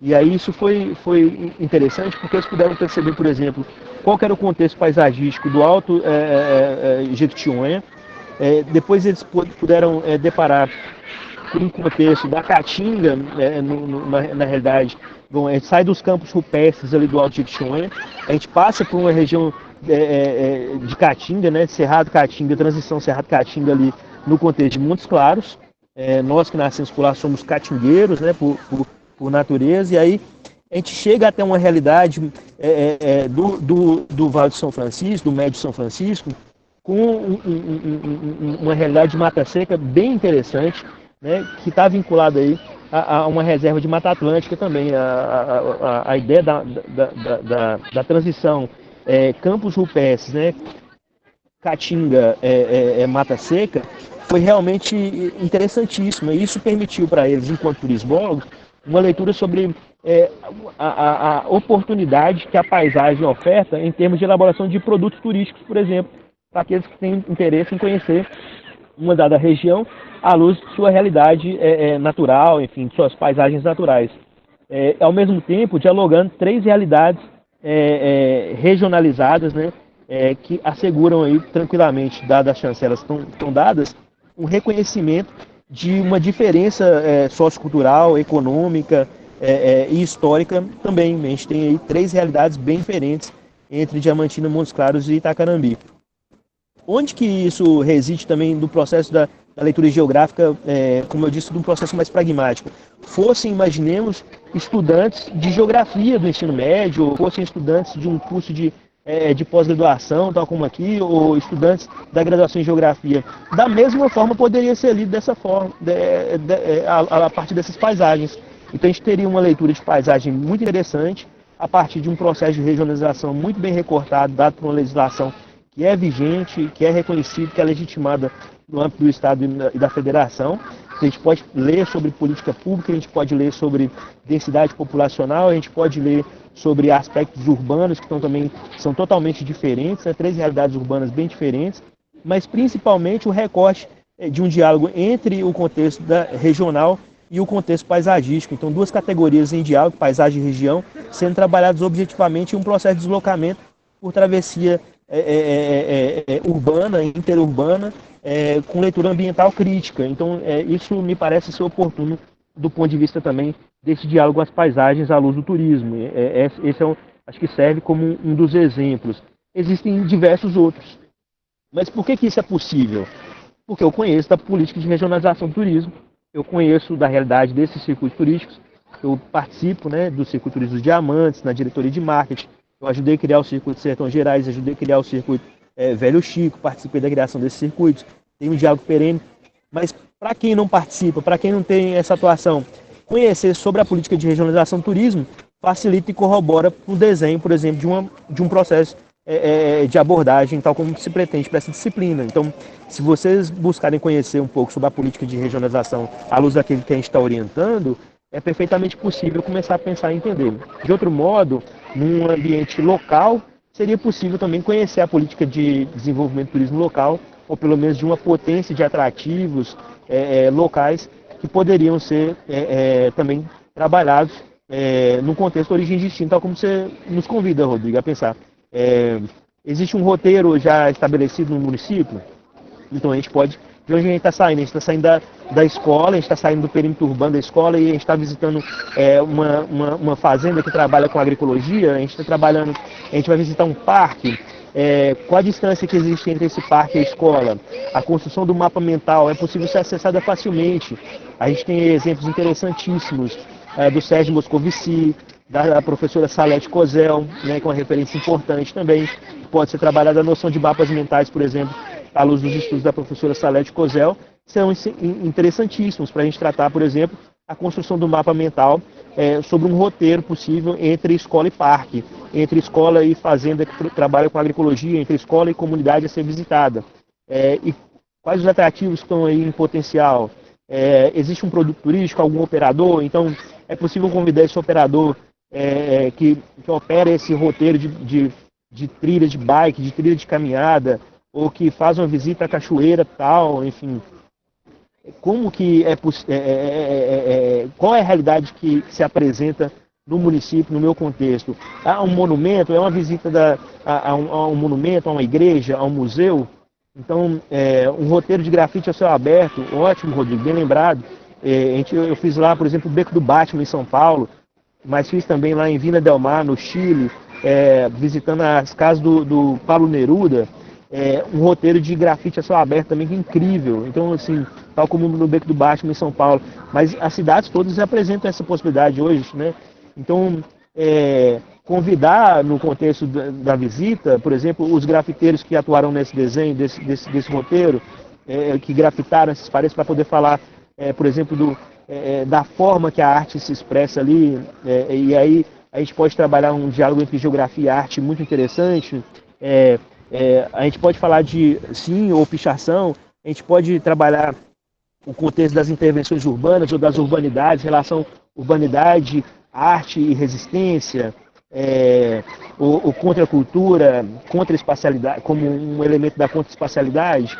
E aí isso foi interessante, porque eles puderam perceber, por exemplo, qual era o contexto paisagístico do Alto Jequitinhonha. Depois eles puderam deparar com um contexto da Caatinga, na realidade. Bom, a gente sai dos campos rupestres ali do Alto Jequitinhonha, a gente passa por uma região de Caatinga, né, Cerrado Caatinga, transição Cerrado Caatinga ali no contexto de Montes Claros. Nós que nascemos por lá somos catingueiros, né, por natureza, e aí a gente chega até uma realidade do Vale de São Francisco, do Médio São Francisco, com uma realidade de mata seca bem interessante, né, que está vinculada aí a uma reserva de Mata Atlântica também. A ideia da transição campos rupestres, né, Caatinga, mata seca, foi realmente interessantíssima, e isso permitiu para eles, enquanto turismólogos, uma leitura sobre a oportunidade que a paisagem oferta em termos de elaboração de produtos turísticos, por exemplo, para aqueles que têm interesse em conhecer uma dada região à luz de sua realidade natural, enfim, de suas paisagens naturais. Ao mesmo tempo, dialogando 3 realidades regionalizadas, né, que asseguram aí tranquilamente, dadas as chancelas estão dadas, um reconhecimento de uma diferença sociocultural, econômica e histórica também. A gente tem aí 3 realidades bem diferentes entre Diamantina, Montes Claros e Itacarambi. Onde que isso reside também no processo da leitura geográfica, como eu disse, de um processo mais pragmático? Imaginemos, estudantes de geografia do ensino médio, ou fossem estudantes de um curso de pós-graduação, tal como aqui, ou estudantes da graduação em geografia. Da mesma forma, poderia ser lido dessa forma, a partir dessas paisagens. Então a gente teria uma leitura de paisagem muito interessante, a partir de um processo de regionalização muito bem recortado, dado por uma legislação que é vigente, que é reconhecida, que é legitimada no âmbito do Estado e da Federação. A gente pode ler sobre política pública, a gente pode ler sobre densidade populacional, a gente pode ler sobre aspectos urbanos que também são totalmente diferentes, né? 3 realidades urbanas bem diferentes, mas principalmente o recorte de um diálogo entre o contexto regional e o contexto paisagístico. Então, 2 categorias em diálogo, paisagem e região, sendo trabalhadas objetivamente em um processo de deslocamento por travessia urbana, interurbana, com leitura ambiental crítica. Então, isso me parece ser oportuno do ponto de vista também desse diálogo às paisagens à luz do turismo. Esse acho que serve como um dos exemplos. Existem diversos outros. Mas por que isso é possível? Porque eu conheço da política de regionalização do turismo, eu conheço da realidade desses circuitos turísticos, eu participo, né, do Circuito Turismo dos Diamantes, na diretoria de marketing, eu ajudei a criar o Circuito Sertões Gerais, ajudei a criar o Circuito Velho Chico, participei da criação desses circuitos, tem um diálogo perene. Mas para quem não participa, para quem não tem essa atuação, conhecer sobre a política de regionalização do turismo facilita e corrobora o desenho, por exemplo, de um processo de abordagem, tal como se pretende para essa disciplina. Então, se vocês buscarem conhecer um pouco sobre a política de regionalização à luz daquilo que a gente está orientando, é perfeitamente possível começar a pensar e entender. De outro modo, num ambiente local, seria possível também conhecer a política de desenvolvimento do turismo local, ou pelo menos de uma potência de atrativos locais que poderiam ser também trabalhados num contexto de origem distinta, tal como você nos convida, Rodrigo, a pensar. Existe um roteiro já estabelecido no município, então a gente pode, de onde a gente está saindo? A gente está saindo da escola, a gente está saindo do perímetro urbano da escola e a gente está visitando uma fazenda que trabalha com agroecologia, a gente vai visitar um parque. Qual a distância que existe entre esse parque e a escola? A construção do mapa mental é possível ser acessada facilmente. A gente tem exemplos interessantíssimos do Sérgio Moscovici, da professora Salete Kozel, né, que é uma referência importante também. Pode ser trabalhada a noção de mapas mentais, por exemplo, à luz dos estudos da professora Salete Kozel, são interessantíssimos para a gente tratar, por exemplo, a construção do mapa mental sobre um roteiro possível entre escola e parque, entre escola e fazenda que trabalha com agroecologia, entre escola e comunidade a ser visitada. E quais os atrativos que estão aí em potencial? Existe um produto turístico, algum operador? Então, é possível convidar esse operador que opera esse roteiro de trilha de bike, de trilha de caminhada, ou que faz uma visita à cachoeira tal, enfim. Como que qual é a realidade que se apresenta no município, no meu contexto? Há um monumento, é uma visita a um monumento, a uma igreja, a um museu? Então, um roteiro de grafite a céu aberto, ótimo, Rodrigo, bem lembrado. Eu fiz lá, por exemplo, o Beco do Batman em São Paulo, mas fiz também lá em Vina del Mar, no Chile, visitando as casas do Pablo Neruda, um roteiro de grafite a céu aberto também que é incrível. Então, assim, tal como no Beco do Batman em São Paulo. Mas as cidades todas apresentam essa possibilidade hoje, né? Então, convidar no contexto da visita, por exemplo, os grafiteiros que atuaram nesse desenho, desse roteiro, que grafitaram essas paredes para poder falar, por exemplo, da forma que a arte se expressa ali, e aí a gente pode trabalhar um diálogo entre geografia e arte muito interessante. A gente pode falar de sim ou pichação, a gente pode trabalhar o contexto das intervenções urbanas ou das urbanidades, relação urbanidade, arte e resistência, ou contra a cultura, contra a espacialidade, como um elemento da contra-espacialidade.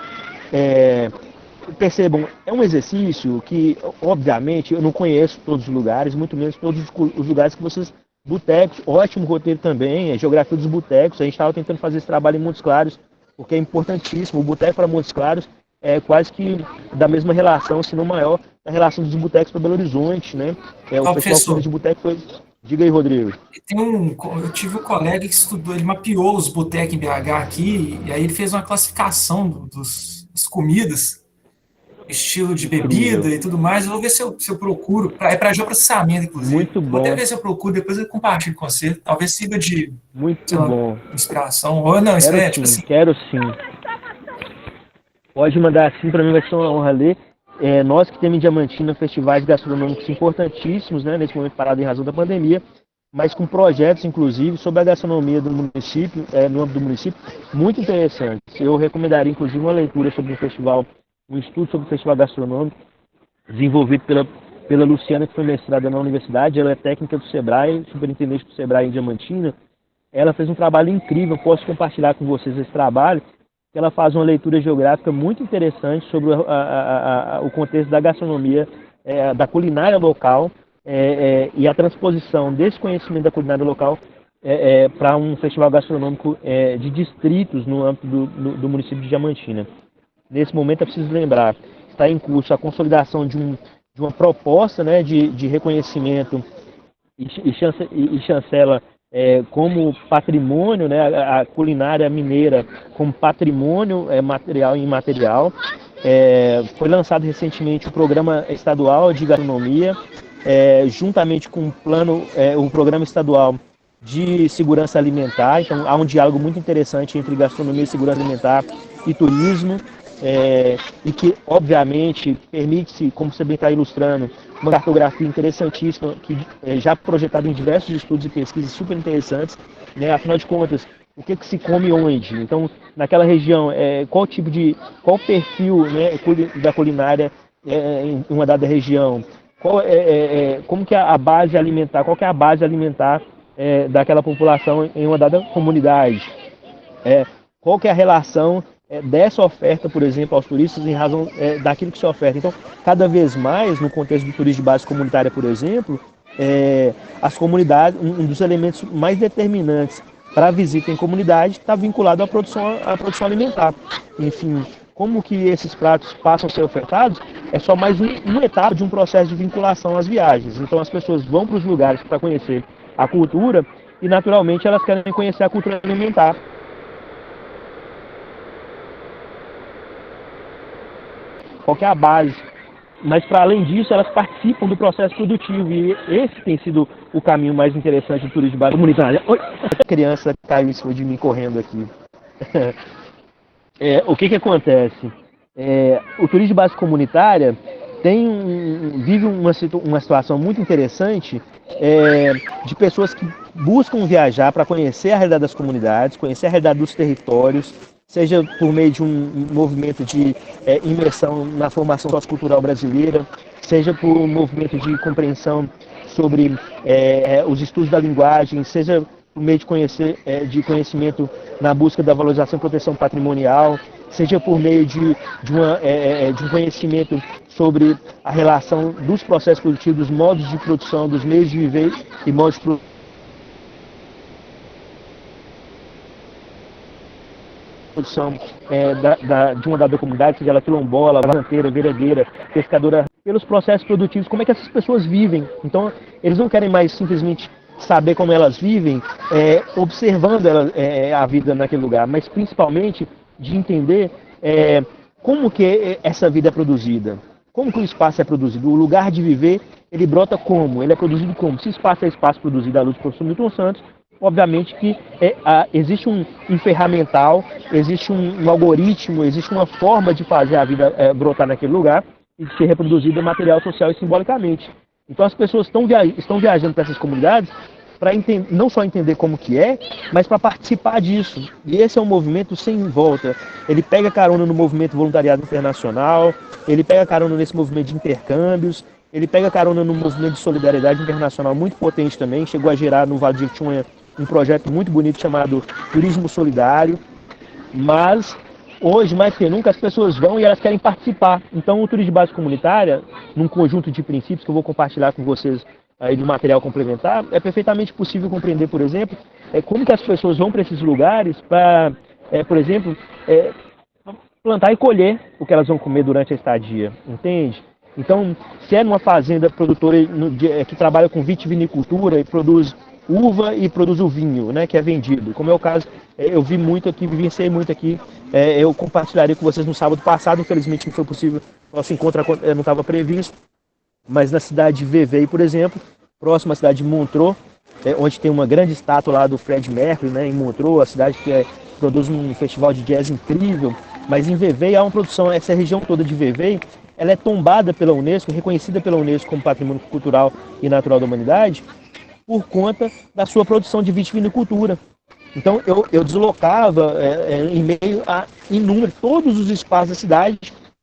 Percebam, é um exercício que, obviamente, eu não conheço todos os lugares, muito menos todos os lugares que vocês... Botecos, ótimo roteiro também, geografia dos botecos. A gente estava tentando fazer esse trabalho em Montes Claros, porque é importantíssimo. O boteco para Montes Claros é quase que da mesma relação, se não maior, da relação dos botecos para Belo Horizonte, né? O pessoal de boteco foi... Diga aí, Rodrigo. Eu tive um colega que estudou, ele mapeou os botecos em BH aqui, e aí ele fez uma classificação das comidas, estilo de bebida e tudo mais. Eu vou ver se eu procuro. É para geoprocessamento, inclusive. Muito bom. Vou até ver se eu procuro, depois eu compartilho com você. Talvez sirva de muito bom. Inspiração. Ou não, quero sim, tipo assim. Quero sim. Pode mandar assim, para mim vai ser uma honra ler. Nós que temos em Diamantina festivais gastronômicos importantíssimos, né, nesse momento parado em razão da pandemia, mas com projetos, inclusive, sobre a gastronomia do município, no âmbito do município, muito interessantes. Eu recomendaria, inclusive, uma leitura sobre o festival, um estudo sobre o festival gastronômico, desenvolvido pela Luciana, que foi mestrada na universidade. Ela é técnica do Sebrae, superintendente do Sebrae em Diamantina. Ela fez um trabalho incrível, posso compartilhar com vocês esse trabalho. Ela faz uma leitura geográfica muito interessante sobre o contexto da gastronomia, da culinária local, e a transposição desse conhecimento da culinária local para um festival gastronômico de distritos no âmbito do município de Diamantina. Nesse momento é preciso lembrar, está em curso a consolidação de uma proposta, né, de reconhecimento e chancela como patrimônio, né, a culinária mineira como patrimônio material e imaterial. Foi lançado recentemente o Programa Estadual de Gastronomia, juntamente com o Programa Estadual de Segurança Alimentar. Então há um diálogo muito interessante entre gastronomia, segurança alimentar e turismo. E que, obviamente, permite-se, como você bem está ilustrando, uma cartografia interessantíssima, que já projetada em diversos estudos e pesquisas super interessantes, né? Afinal de contas, o que se come onde? Então, naquela região, qual perfil, né, da culinária em uma dada região? Como que é a base alimentar? Qual que é a base alimentar daquela população em uma dada comunidade? Qual que é a relação dessa oferta, por exemplo, aos turistas em razão daquilo que se oferta. Então, cada vez mais, no contexto do turismo de base comunitária, por exemplo, as comunidades, um dos elementos mais determinantes para a visita em comunidade está vinculado à produção alimentar. Enfim, como que esses pratos passam a ser ofertados é só mais uma etapa de um processo de vinculação às viagens. Então, as pessoas vão para os lugares para conhecer a cultura e, naturalmente, elas querem conhecer a cultura alimentar. Qual que é a base? Mas, para além disso, elas participam do processo produtivo, e esse tem sido o caminho mais interessante do turismo de base comunitária. Oi, a criança caiu em cima de mim correndo aqui. O que acontece? O turismo de base comunitária, vive uma situação muito interessante de pessoas que buscam viajar para conhecer a realidade das comunidades, conhecer a realidade dos territórios, seja por meio de um movimento de imersão na formação sociocultural brasileira, seja por um movimento de compreensão sobre os estudos da linguagem, seja por meio de conhecimento na busca da valorização e proteção patrimonial, seja por meio de um conhecimento sobre a relação dos processos produtivos, dos modos de produção, dos meios de viver e modos de produção de uma dada comunidade, seja ela quilombola, barranqueira, veredeira, pescadora, pelos processos produtivos, como é que essas pessoas vivem. Então, eles não querem mais simplesmente saber como elas vivem, observando a vida naquele lugar, mas principalmente de entender como que essa vida é produzida, como que o espaço é produzido, o lugar de viver, ele brota como, ele é produzido como. Se espaço é espaço produzido à luz do professor Milton Santos, obviamente que existe um ferramental, existe um algoritmo, existe uma forma de fazer a vida brotar naquele lugar e de ser reproduzida material, social e simbolicamente. Então as pessoas estão viajando para essas comunidades para não só entender como que mas para participar disso. E esse é um movimento sem volta. Ele pega carona no movimento voluntariado internacional, ele pega carona nesse movimento de intercâmbios, ele pega carona no movimento de solidariedade internacional muito potente também, chegou a gerar no Vale do Jequitinhonha um projeto muito bonito chamado Turismo Solidário, mas hoje, mais que nunca, as pessoas vão e elas querem participar. Então, o turismo de base comunitária, num conjunto de princípios que eu vou compartilhar com vocês aí do material complementar, é perfeitamente possível compreender, por exemplo, como que as pessoas vão para esses lugares para, por exemplo, plantar e colher o que elas vão comer durante a estadia, entende? Então, se é numa fazenda produtora que trabalha com vitivinicultura e produz uva e produz o vinho, né, que é vendido, como é o caso, eu vi muito aqui, vivenciei muito aqui, eu compartilharia com vocês no sábado passado, infelizmente não foi possível, nosso encontro não estava previsto, mas na cidade de Vevey, por exemplo, próxima à cidade de Montreux, onde tem uma grande estátua lá do Fred Mercury, né, em Montreux, a cidade que produz um festival de jazz incrível, mas em Vevey há uma produção, essa região toda de Vevey, ela é tombada pela Unesco, reconhecida pela Unesco como Patrimônio Cultural e Natural da Humanidade, por conta da sua produção de vitivinicultura. Então eu deslocava em meio a inúmeros, todos os espaços da cidade,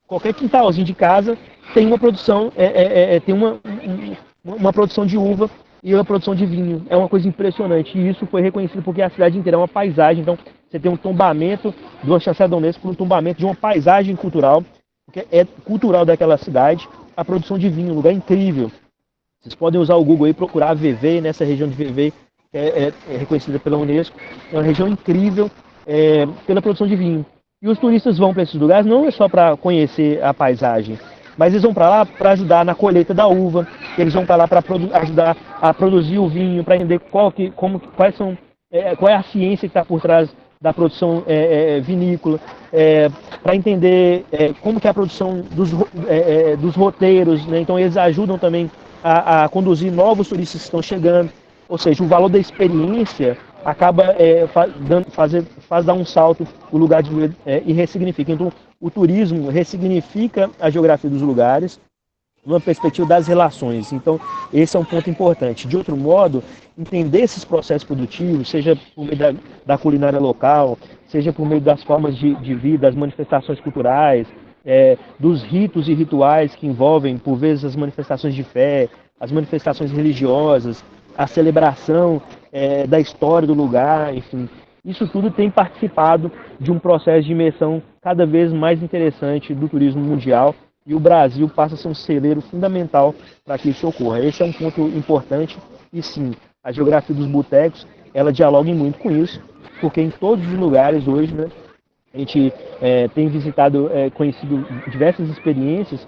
qualquer quintalzinho de casa tem uma produção, tem uma produção de uva e uma produção de vinho. É uma coisa impressionante. E isso foi reconhecido porque a cidade inteira é uma paisagem. Então você tem um tombamento do chanceler da Unesco, um tombamento de uma paisagem cultural, porque é cultural daquela cidade, a produção de vinho, um lugar incrível. Vocês podem usar o Google aí, procurar Vevey, nessa região de Vevey, é reconhecida pela Unesco, é uma região incrível pela produção de vinho. E os turistas vão para esses lugares não é só para conhecer a paisagem, mas eles vão para lá para ajudar na colheita da uva, eles vão para lá para ajudar a produzir o vinho, para entender qual é a ciência que está por trás da produção vinícola, para entender como que é a produção dos roteiros, né? Então eles ajudam também a conduzir novos turistas que estão chegando, ou seja, o valor da experiência acaba faz dar um salto no lugar de viver e ressignifica. Então o turismo ressignifica a geografia dos lugares numa perspectiva das relações. Então esse é um ponto importante. De outro modo, entender esses processos produtivos, seja por meio da culinária local, seja por meio das formas de vida, das manifestações culturais, dos ritos e rituais que envolvem, por vezes, as manifestações de fé, as manifestações religiosas, a celebração da história do lugar, enfim. Isso tudo tem participado de um processo de imersão cada vez mais interessante do turismo mundial e o Brasil passa a ser um celeiro fundamental para que isso ocorra. Esse é um ponto importante e, sim, a geografia dos botecos, ela dialoga muito com isso, porque em todos os lugares hoje, né, a gente tem visitado, conhecido diversas experiências,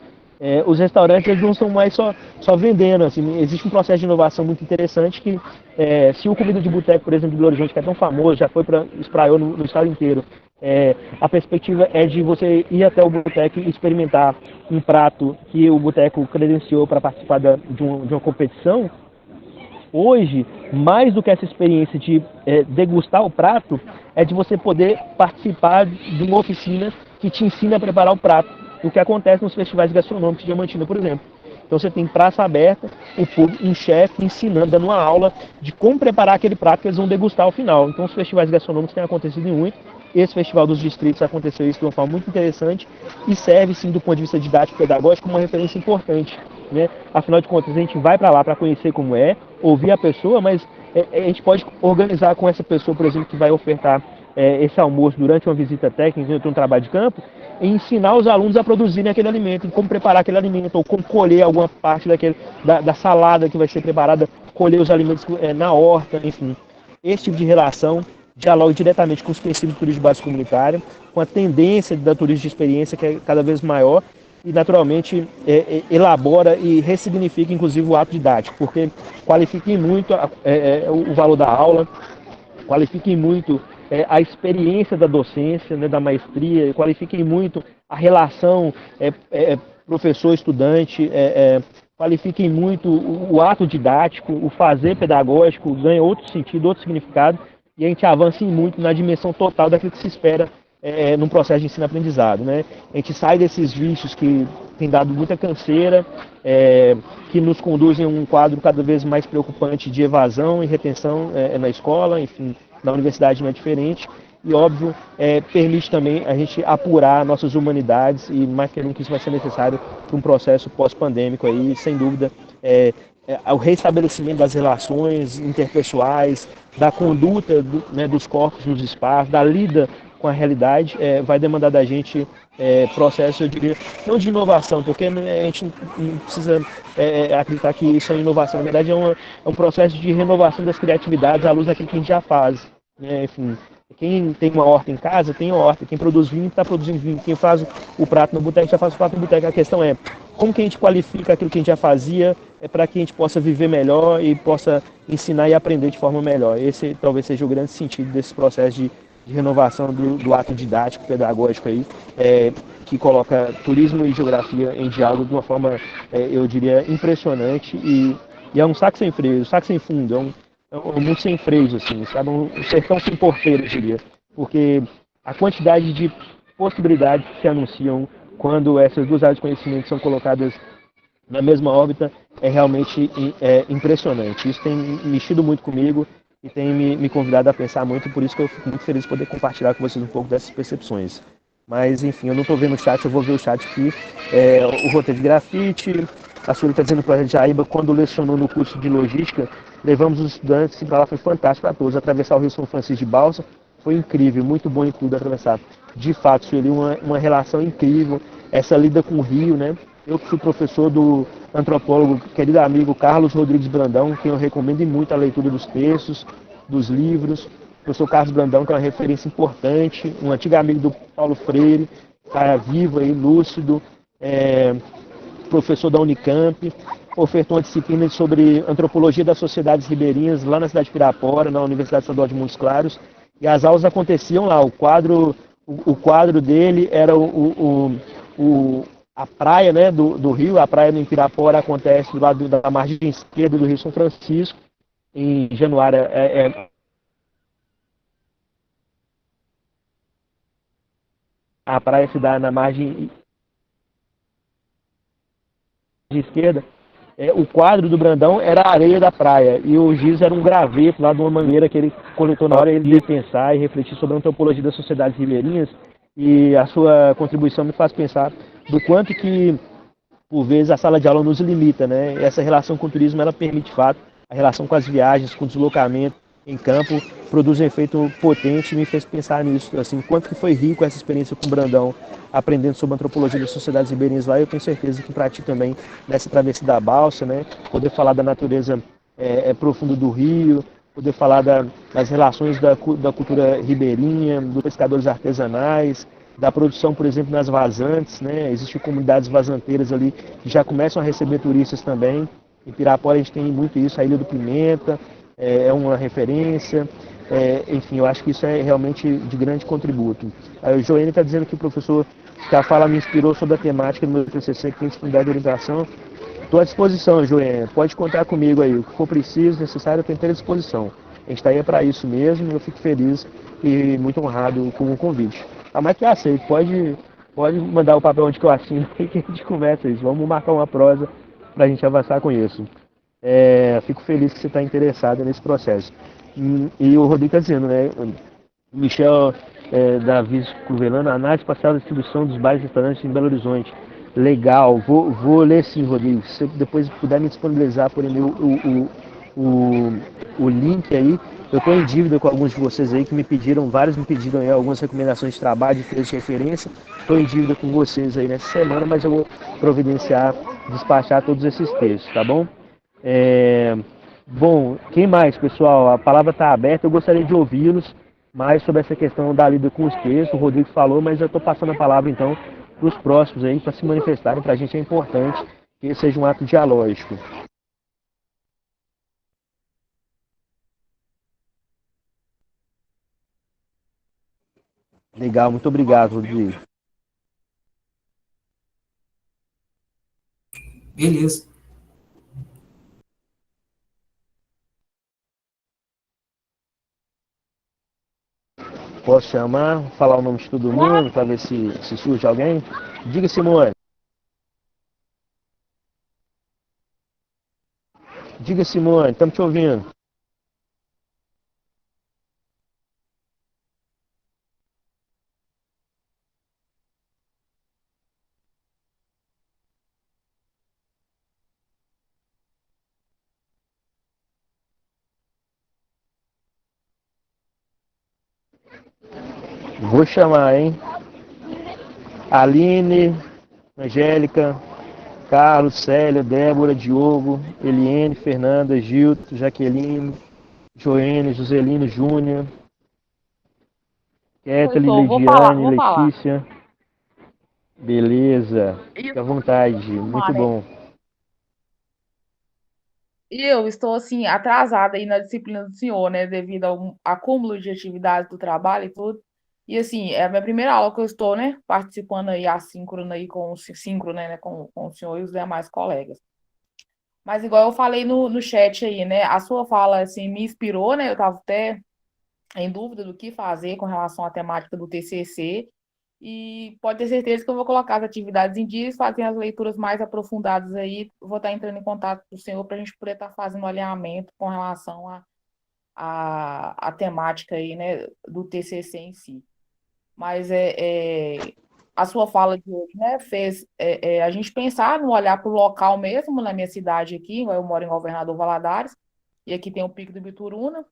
os restaurantes eles não são mais só vendendo, assim, existe um processo de inovação muito interessante que, se o Comida de Boteco, por exemplo, de Belo Horizonte, que é tão famoso, já espraiou no estado inteiro, a perspectiva é de você ir até o boteco e experimentar um prato que o boteco credenciou para participar de uma competição. Hoje, mais do que essa experiência de degustar o prato, é de você poder participar de uma oficina que te ensina a preparar o prato. do que acontece nos festivais gastronômicos de Diamantina, por exemplo. Então você tem praça aberta, o público, um chefe ensinando, dando uma aula de como preparar aquele prato que eles vão degustar ao final. Então os festivais gastronômicos têm acontecido muito. Esse Festival dos Distritos aconteceu isso de uma forma muito interessante e serve, sim, do ponto de vista didático e pedagógico, como uma referência importante, né? Afinal de contas, a gente vai para lá para conhecer como é, ouvir a pessoa, mas a gente pode organizar com essa pessoa, por exemplo, que vai ofertar esse almoço durante uma visita técnica, durante um trabalho de campo, e ensinar os alunos a produzirem aquele alimento, como preparar aquele alimento, ou como colher alguma parte da salada que vai ser preparada, colher os alimentos na horta, enfim. Esse tipo de relação dialoga diretamente com os princípios do turismo básico comunitário, com a tendência da turismo de experiência, que é cada vez maior, e naturalmente elabora e ressignifica inclusive o ato didático, porque qualifica muito o valor da aula, qualifica muito a experiência da docência, né, da maestria, qualifica muito a relação professor-estudante, qualifica muito o ato didático, o fazer pedagógico, ganha outro sentido, outro significado, e a gente avança muito na dimensão total daquilo que se espera num processo de ensino-aprendizado, né? A gente sai desses vícios que tem dado muita canseira, que nos conduzem a um quadro cada vez mais preocupante de evasão e retenção na escola, enfim, na universidade não é diferente, e óbvio, permite também a gente apurar nossas humanidades, e mais que nunca isso vai ser necessário para um processo pós-pandêmico aí, sem dúvida, o restabelecimento das relações interpessoais, da conduta dos corpos nos espaços, da lida com a realidade, vai demandar da gente processo, eu diria, não de inovação, porque a gente não precisa acreditar que isso é inovação, na verdade é um processo de renovação das criatividades à luz daquilo que a gente já faz, né? Enfim, quem tem uma horta em casa, tem uma horta, quem produz vinho, está produzindo vinho, quem faz o prato no boteco, já faz o prato no boteco. A questão é, como que a gente qualifica aquilo que a gente já fazia para que a gente possa viver melhor e possa ensinar e aprender de forma melhor. Esse talvez seja o grande sentido desse processo de renovação do ato didático, pedagógico aí, que coloca turismo e geografia em diálogo de uma forma, eu diria, impressionante e é um saco sem freio, um saco sem fundo, é um mundo sem freios, assim, sabe? Um sertão sem porteiro, eu diria, porque a quantidade de possibilidades que se anunciam quando essas duas áreas de conhecimento são colocadas na mesma órbita é realmente impressionante. Isso tem mexido muito comigo e tem me convidado a pensar muito, por isso que eu fico muito feliz de poder compartilhar com vocês um pouco dessas percepções. Mas, enfim, eu não estou vendo o chat, eu vou ver o chat aqui. O roteiro de grafite, a Sueli está dizendo para a Jaíba, quando lecionou no curso de logística, levamos os estudantes e para lá foi fantástico para todos. Atravessar o Rio São Francisco de balsa foi incrível, muito bom em tudo atravessar. De fato, Sueli, uma relação incrível, essa lida com o rio, né? Eu que fui professor do antropólogo, querido amigo Carlos Rodrigues Brandão, quem eu recomendo muito a leitura dos textos, dos livros. O professor Carlos Brandão, que é uma referência importante, um antigo amigo do Paulo Freire, está vivo aí, lúcido, professor da Unicamp, ofertou uma disciplina sobre antropologia das sociedades ribeirinhas lá na cidade de Pirapora, na Universidade Estadual de Montes Claros, e as aulas aconteciam lá. O quadro dele era a praia, né, do rio, a praia do Pirapora acontece do lado da margem esquerda do Rio São Francisco, em Januária. A praia se dá na margem esquerda. O quadro do Brandão era a areia da praia e o giz era um graveto lá de uma mangueira que ele coletou na hora de pensar e refletir sobre a antropologia das sociedades ribeirinhas, e a sua contribuição me faz pensar do quanto que, por vezes, a sala de aula nos limita, né? Essa relação com o turismo, ela permite, de fato, a relação com as viagens, com o deslocamento em campo, produz um efeito potente e me fez pensar nisso, assim, quanto que foi rico essa experiência com o Brandão, aprendendo sobre a antropologia das sociedades ribeirinhas lá. Eu tenho certeza que para ti também, nessa travessia da balsa, né, poder falar da natureza profunda do rio, poder falar das relações da cultura ribeirinha, dos pescadores artesanais, da produção, por exemplo, nas vazantes, né? Existem comunidades vazanteiras ali que já começam a receber turistas também. Em Pirapora a gente tem muito isso, a Ilha do Pimenta é uma referência. Enfim, eu acho que isso é realmente de grande contributo. O Joênio está dizendo que o professor que a fala me inspirou sobre a temática do meu TCC, que tem disponibilidade de orientação. Estou à disposição, Joênio. Pode contar comigo aí. O que for preciso, necessário, eu tenho à disposição. A gente está aí para isso mesmo. Eu fico feliz e muito honrado com o convite. Mais que aceito. Pode Pode mandar o papel onde que eu assino e que a gente conversa isso. Vamos marcar uma prosa para a gente avançar com isso. Fico feliz que você está interessado nesse processo. E o Rodrigo está dizendo, né? Michel Davi Cruvelano, análise parcial da distribuição dos bares e restaurantes em Belo Horizonte. Legal, vou ler sim, Rodrigo. Se você depois puder me disponibilizar por e-mail o link aí. Eu estou em dívida com alguns de vocês aí que me pediram, vários me pediram aí algumas recomendações de trabalho, de texto de referência. Estou em dívida com vocês aí nessa semana, mas eu vou providenciar, despachar todos esses textos, tá bom? Bom, quem mais, pessoal? A palavra está aberta, eu gostaria de ouvi-los mais sobre essa questão da lida com os textos. O Rodrigo falou, mas eu estou passando a palavra então para os próximos aí, para se manifestarem. Para a gente é importante que esse seja um ato dialógico. Legal, muito obrigado, Rodrigo. Beleza. Posso chamar, falar o nome de todo mundo para ver se surge alguém? Diga, Simone. Diga, Simone, estamos te ouvindo. Vou chamar, hein? Aline, Angélica, Carlos, Célia, Débora, Diogo, Eliene, Fernanda, Gilto, Jaqueline, Joene, Joselino Júnior, Kathleen, Vou falar, Lidiane, vou falar. Letícia. Beleza. E, Fique à vontade. Muito Mané, bom. e eu estou assim atrasada aí na disciplina do senhor, né, devido ao acúmulo de atividades do trabalho e tudo. E assim, é a minha primeira aula que eu estou, né, participando aí assíncrono aí com o síncrono, né, com o senhor e os demais colegas. Mas igual eu falei no chat aí, né, a sua fala assim me inspirou, né? Eu estava até em dúvida do que fazer com relação à temática do TCC. E pode ter certeza que eu vou colocar as atividades em dias, fazer as leituras mais aprofundadas aí. Vou estar entrando em contato com o senhor para a gente poder estar fazendo um alinhamento com relação à temática aí, né, do TCC em si. Mas a sua fala de hoje, né, fez a gente pensar no olhar para o local mesmo, na minha cidade aqui, eu moro em Governador Valadares, e aqui tem o Pico do Bituruna,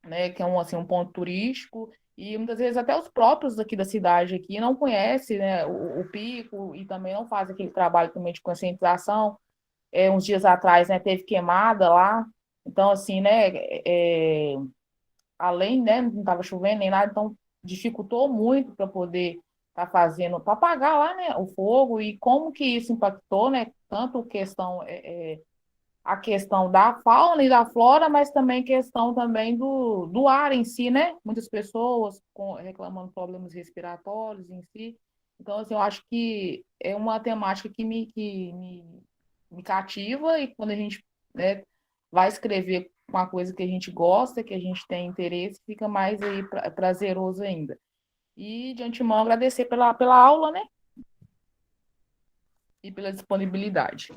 né, que é um, assim, um ponto turístico, e muitas vezes até os próprios aqui da cidade aqui não conhecem, né, o pico e também não fazem aquele trabalho também de conscientização. Uns dias atrás, né, teve queimada lá, então assim, né, além, né, não estava chovendo nem nada, então dificultou muito para poder estar fazendo, para apagar lá, né, o fogo e como que isso impactou, né, tanto a questão da fauna e da flora, mas também questão também do ar em si, né? Muitas pessoas reclamando de problemas respiratórios em si. Então, assim, eu acho que é uma temática que me cativa e quando a gente, né, vai escrever uma coisa que a gente gosta, que a gente tem interesse, fica mais aí prazeroso ainda. E, de antemão, agradecer pela aula, né? E pela disponibilidade.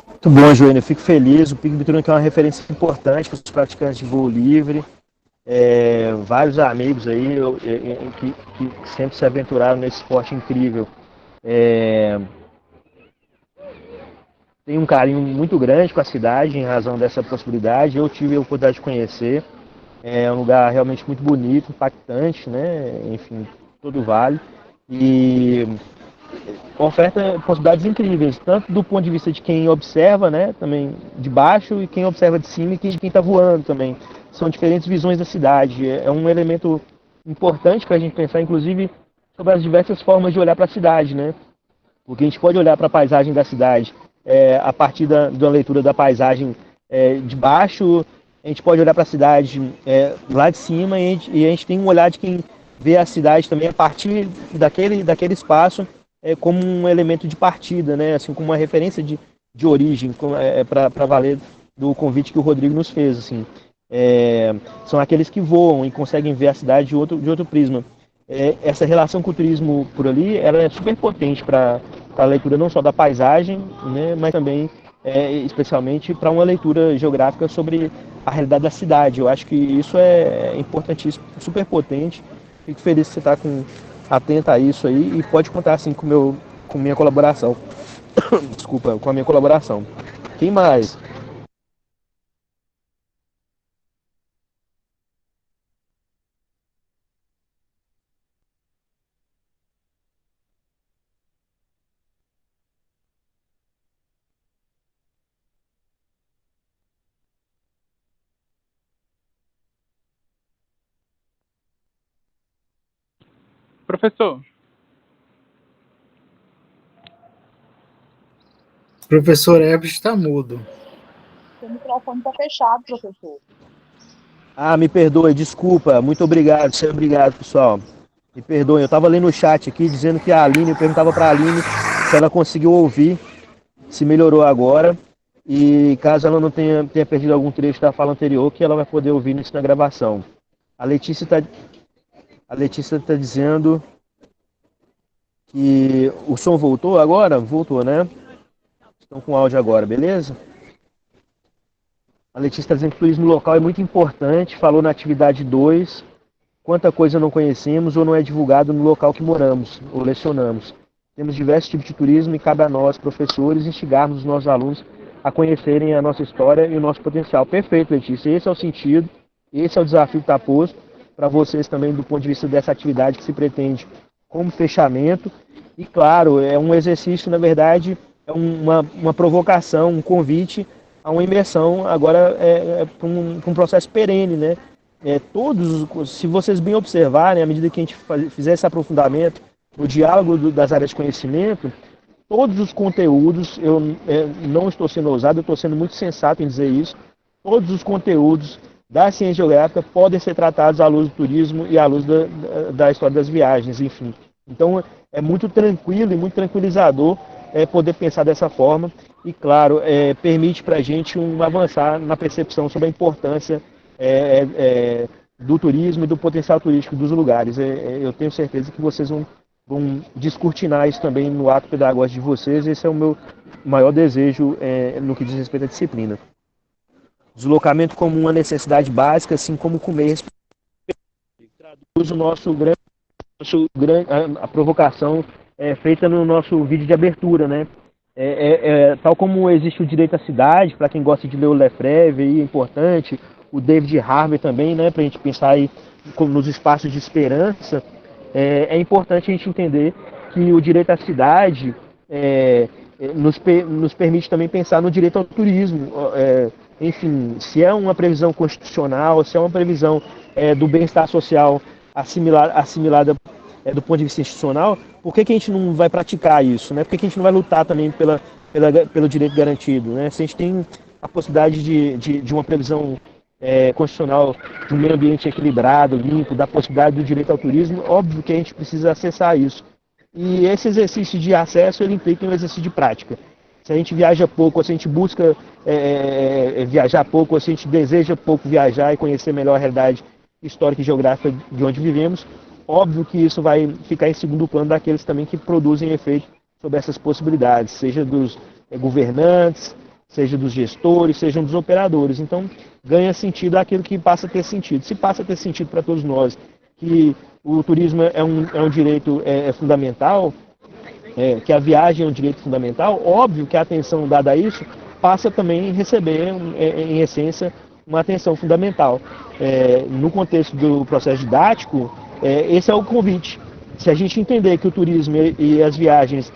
Muito bom, Joênia. Eu fico feliz. O Pico Bituruna é uma referência importante para os praticantes de voo livre. Vários amigos aí que sempre se aventuraram nesse esporte incrível. Tem um carinho muito grande com a cidade em razão dessa possibilidade. Eu tive a oportunidade de conhecer. É um lugar realmente muito bonito, impactante, né? Enfim, todo o vale. E oferta possibilidades incríveis, tanto do ponto de vista de quem observa, né, também de baixo, e quem observa de cima e de quem está voando também. São diferentes visões da cidade. É um elemento importante para a gente pensar, inclusive, sobre as diversas formas de olhar para a cidade, né? Porque a gente pode olhar para a paisagem da cidade a partir da leitura da paisagem de baixo, a gente pode olhar para a cidade lá de cima e a gente tem um olhar de quem vê a cidade também a partir daquele espaço como um elemento de partida, né? Assim, como uma referência de origem para valer do convite que o Rodrigo nos fez. Assim. São aqueles que voam e conseguem ver a cidade de outro prisma. essa relação com o turismo por ali, ela é super potente para a leitura não só da paisagem, né, mas também, especialmente, para uma leitura geográfica sobre a realidade da cidade. Eu acho que isso é importantíssimo, super potente. Fico feliz que você está atenta a isso aí e pode contar assim com minha colaboração. Desculpa, com a minha colaboração. Quem mais? Professor, Professor Herbert está mudo. O microfone está fechado, professor. Ah, me perdoe, desculpa. Muito obrigado, sempre obrigado, pessoal. Me perdoe, eu estava lendo no chat aqui dizendo que a Aline, eu perguntava para a Aline se ela conseguiu ouvir, se melhorou agora. E caso ela não tenha perdido algum trecho da fala anterior, que ela vai poder ouvir isso na gravação. A Letícia tá dizendo que o som voltou agora? Voltou, né? Estão com áudio agora, beleza? A Letícia está dizendo que o turismo local é muito importante, falou na atividade 2, quanta coisa não conhecemos ou não é divulgado no local que moramos ou lecionamos. Temos diversos tipos de turismo e cabe a nós, professores, instigarmos os nossos alunos a conhecerem a nossa história e o nosso potencial. Perfeito, Letícia. Esse é o sentido, esse é o desafio que está posto para vocês também do ponto de vista dessa atividade que se pretende como fechamento. E claro, é um exercício, na verdade, é uma provocação, um convite a uma imersão agora para um processo perene, né? Se vocês bem observarem, à medida que a gente fizer esse aprofundamento no diálogo das áreas de conhecimento, todos os conteúdos, eu não estou sendo ousado, eu estou sendo muito sensato em dizer isso, todos os conteúdos da ciência geográfica podem ser tratados à luz do turismo e à luz da história das viagens, enfim. Então, é muito tranquilo e muito tranquilizador poder pensar dessa forma e, claro, permite para a gente avançar na percepção sobre a importância do turismo e do potencial turístico dos lugares. Eu tenho certeza que vocês vão descortinar isso também no ato pedagógico de vocês. Esse é o meu maior desejo no que diz respeito à disciplina. Deslocamento como uma necessidade básica, assim como comer e respirar. Traduz a provocação feita no nosso vídeo de abertura, né? Tal como existe o direito à cidade, para quem gosta de ler o Lefebvre, é importante, o David Harvey também, né? Para a gente pensar aí nos espaços de esperança, é importante a gente entender que o direito à cidade nos permite também pensar no direito ao turismo. Enfim, se é uma previsão constitucional, se é uma previsão do bem-estar social assimilada do ponto de vista institucional, por que a gente não vai praticar isso? Né? Por que a gente não vai lutar também pelo direito garantido? Né? Se a gente tem a possibilidade de uma previsão constitucional de um meio ambiente equilibrado, limpo, da possibilidade do direito ao turismo, óbvio que a gente precisa acessar isso. E esse exercício de acesso, ele implica um exercício de prática. Se a gente viaja pouco, ou se a gente busca viajar pouco, ou se a gente deseja pouco viajar e conhecer melhor a realidade histórica e geográfica de onde vivemos, óbvio que isso vai ficar em segundo plano daqueles também que produzem efeito sobre essas possibilidades, seja dos governantes, seja dos gestores, sejam dos operadores. Então, ganha sentido aquilo que passa a ter sentido. Se passa a ter sentido para todos nós que o turismo é um direito fundamental, que a viagem é um direito fundamental, óbvio que a atenção dada a isso passa também a receber, em essência, uma atenção fundamental. No contexto do processo didático, esse é o convite. Se a gente entender que o turismo e as viagens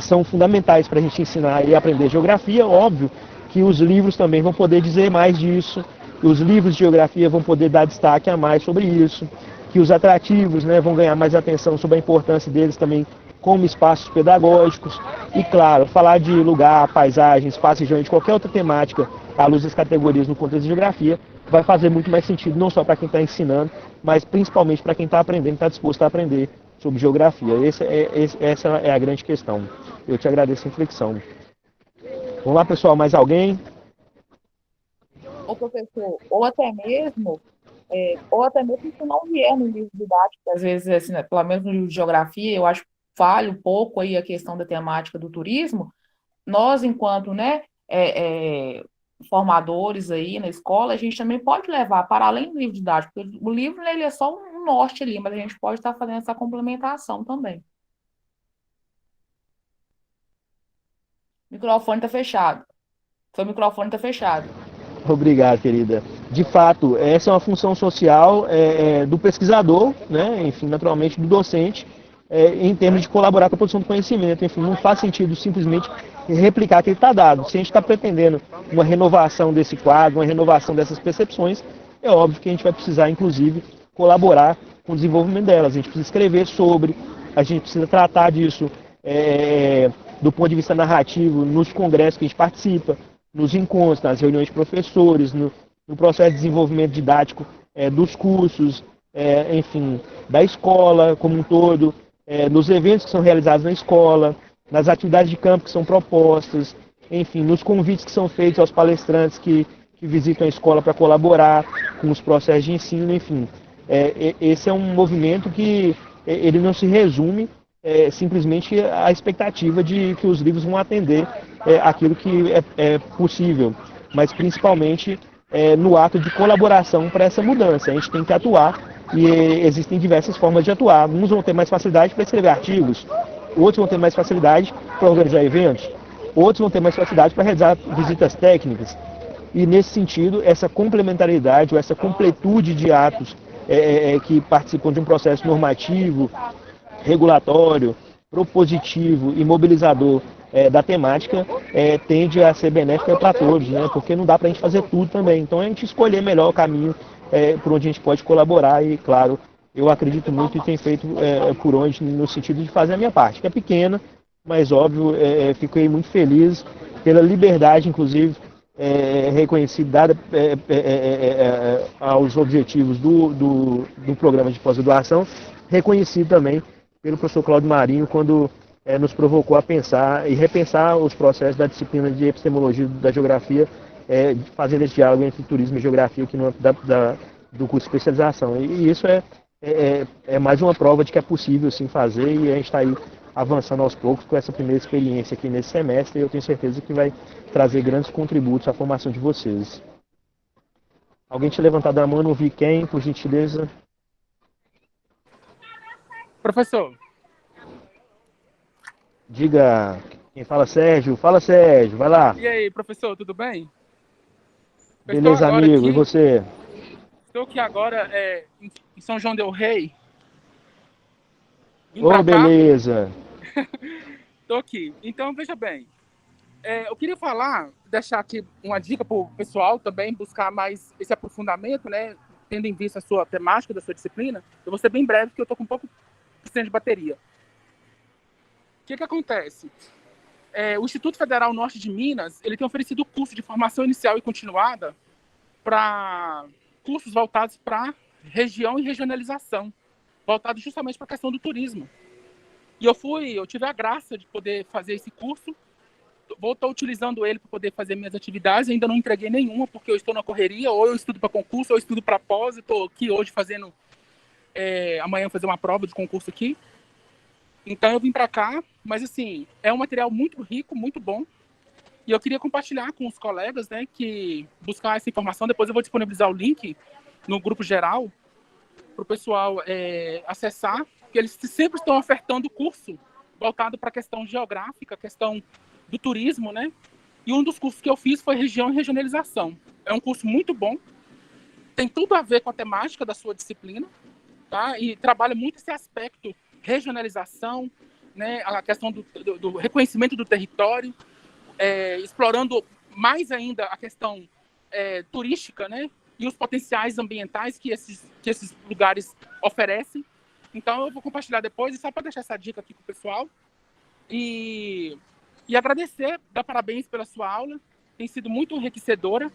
são fundamentais para a gente ensinar e aprender geografia, óbvio que os livros também vão poder dizer mais disso, que os livros de geografia vão poder dar destaque a mais sobre isso, que os atrativos, né, vão ganhar mais atenção sobre a importância deles também como espaços pedagógicos e, claro, falar de lugar, paisagem, espaço, região, de qualquer outra temática à luz das categorias no contexto de geografia, vai fazer muito mais sentido, não só para quem está ensinando, mas principalmente para quem está aprendendo, está disposto a aprender sobre geografia. Essa é a grande questão. Eu te agradeço a reflexão. Vamos lá, pessoal, mais alguém? Ô, professor, ou até mesmo ou até mesmo se não vier no livro didático, às vezes, assim, né, pelo menos no livro de geografia, eu acho que falha um pouco aí a questão da temática do turismo. Nós, enquanto, né, formadores aí na escola, a gente também pode levar para além do livro didático, porque o livro, né, ele é só um norte ali, mas a gente pode estar fazendo essa complementação também. O microfone está fechado. Seu microfone está fechado. Obrigado, querida. De fato, essa é uma função social do pesquisador, né? Enfim, naturalmente do docente, em termos de colaborar com a produção do conhecimento. Enfim, não faz sentido simplesmente replicar aquilo que está dado. Se a gente está pretendendo uma renovação desse quadro, uma renovação dessas percepções, é óbvio que a gente vai precisar, inclusive, colaborar com o desenvolvimento delas. A gente precisa escrever sobre, a gente precisa tratar disso do ponto de vista narrativo nos congressos que a gente participa, nos encontros, nas reuniões de professores, no processo de desenvolvimento didático dos cursos, enfim, da escola como um todo, nos eventos que são realizados na escola, nas atividades de campo que são propostas, enfim, nos convites que são feitos aos palestrantes que visitam a escola para colaborar com os processos de ensino, enfim. Esse é um movimento que ele não se resume simplesmente à expectativa de que os livros vão atender aquilo que é possível, mas principalmente no ato de colaboração para essa mudança. A gente tem que atuar e existem diversas formas de atuar. Uns vão ter mais facilidade para escrever artigos, outros vão ter mais facilidade para organizar eventos, outros vão ter mais facilidade para realizar visitas técnicas. E nesse sentido, essa complementaridade ou essa completude de atos que participam de um processo normativo, regulatório, propositivo e mobilizador da temática tende a ser benéfica para todos, né? Porque não dá para a gente fazer tudo também. Então a gente escolher melhor o caminho por onde a gente pode colaborar e, claro, eu acredito muito e tenho feito por onde, no sentido de fazer a minha parte, que é pequena, mas óbvio, fiquei muito feliz pela liberdade, inclusive, reconhecida, dada aos objetivos do programa de pós-graduação, reconhecido também pelo professor Cláudio Marinho, quando nos provocou a pensar e repensar os processos da disciplina de epistemologia da geografia, fazendo esse diálogo entre turismo e geografia aqui do curso de especialização. E isso é mais uma prova de que é possível sim fazer, e a gente está aí avançando aos poucos com essa primeira experiência aqui nesse semestre, e eu tenho certeza que vai trazer grandes contributos à formação de vocês. Alguém tinha levantado a mão, não vi quem, por gentileza. Professor. Diga, quem fala Sérgio? Fala Sérgio, vai lá. E aí, professor, tudo bem? Beleza, amigo, e você? Estou aqui agora em São João del Rei. Ô, beleza. Estou aqui. Então, veja bem, eu queria deixar aqui uma dica para o pessoal também, buscar mais esse aprofundamento, né? Tendo em vista a sua temática, da sua disciplina. Eu vou ser bem breve, porque eu estou com um pouco de bateria. O que acontece? O Instituto Federal Norte de Minas, ele tem oferecido curso de formação inicial e continuada para cursos voltados para região e regionalização, voltados justamente para a questão do turismo. E eu tive a graça de poder fazer esse curso, vou estar utilizando ele para poder fazer minhas atividades, ainda não entreguei nenhuma, porque eu estou na correria, ou eu estudo para concurso, ou eu estudo para pós, estou aqui hoje fazendo, amanhã fazer uma prova de concurso aqui. Então eu vim para cá, mas assim, é um material muito rico, muito bom, e eu queria compartilhar com os colegas, né, que buscar essa informação. Depois eu vou disponibilizar o link no grupo geral para o pessoal acessar, porque eles sempre estão ofertando curso voltado para a questão geográfica, a questão do turismo, né? E um dos cursos que eu fiz foi região e regionalização. É um curso muito bom, tem tudo a ver com a temática da sua disciplina, tá? E trabalha muito esse aspecto regionalização, né? A questão do reconhecimento do território, explorando mais ainda a questão turística, né? E os potenciais ambientais que esses lugares oferecem. Então eu vou compartilhar depois, e só para deixar essa dica aqui para o pessoal. E agradecer, dar parabéns pela sua aula, tem sido muito enriquecedora,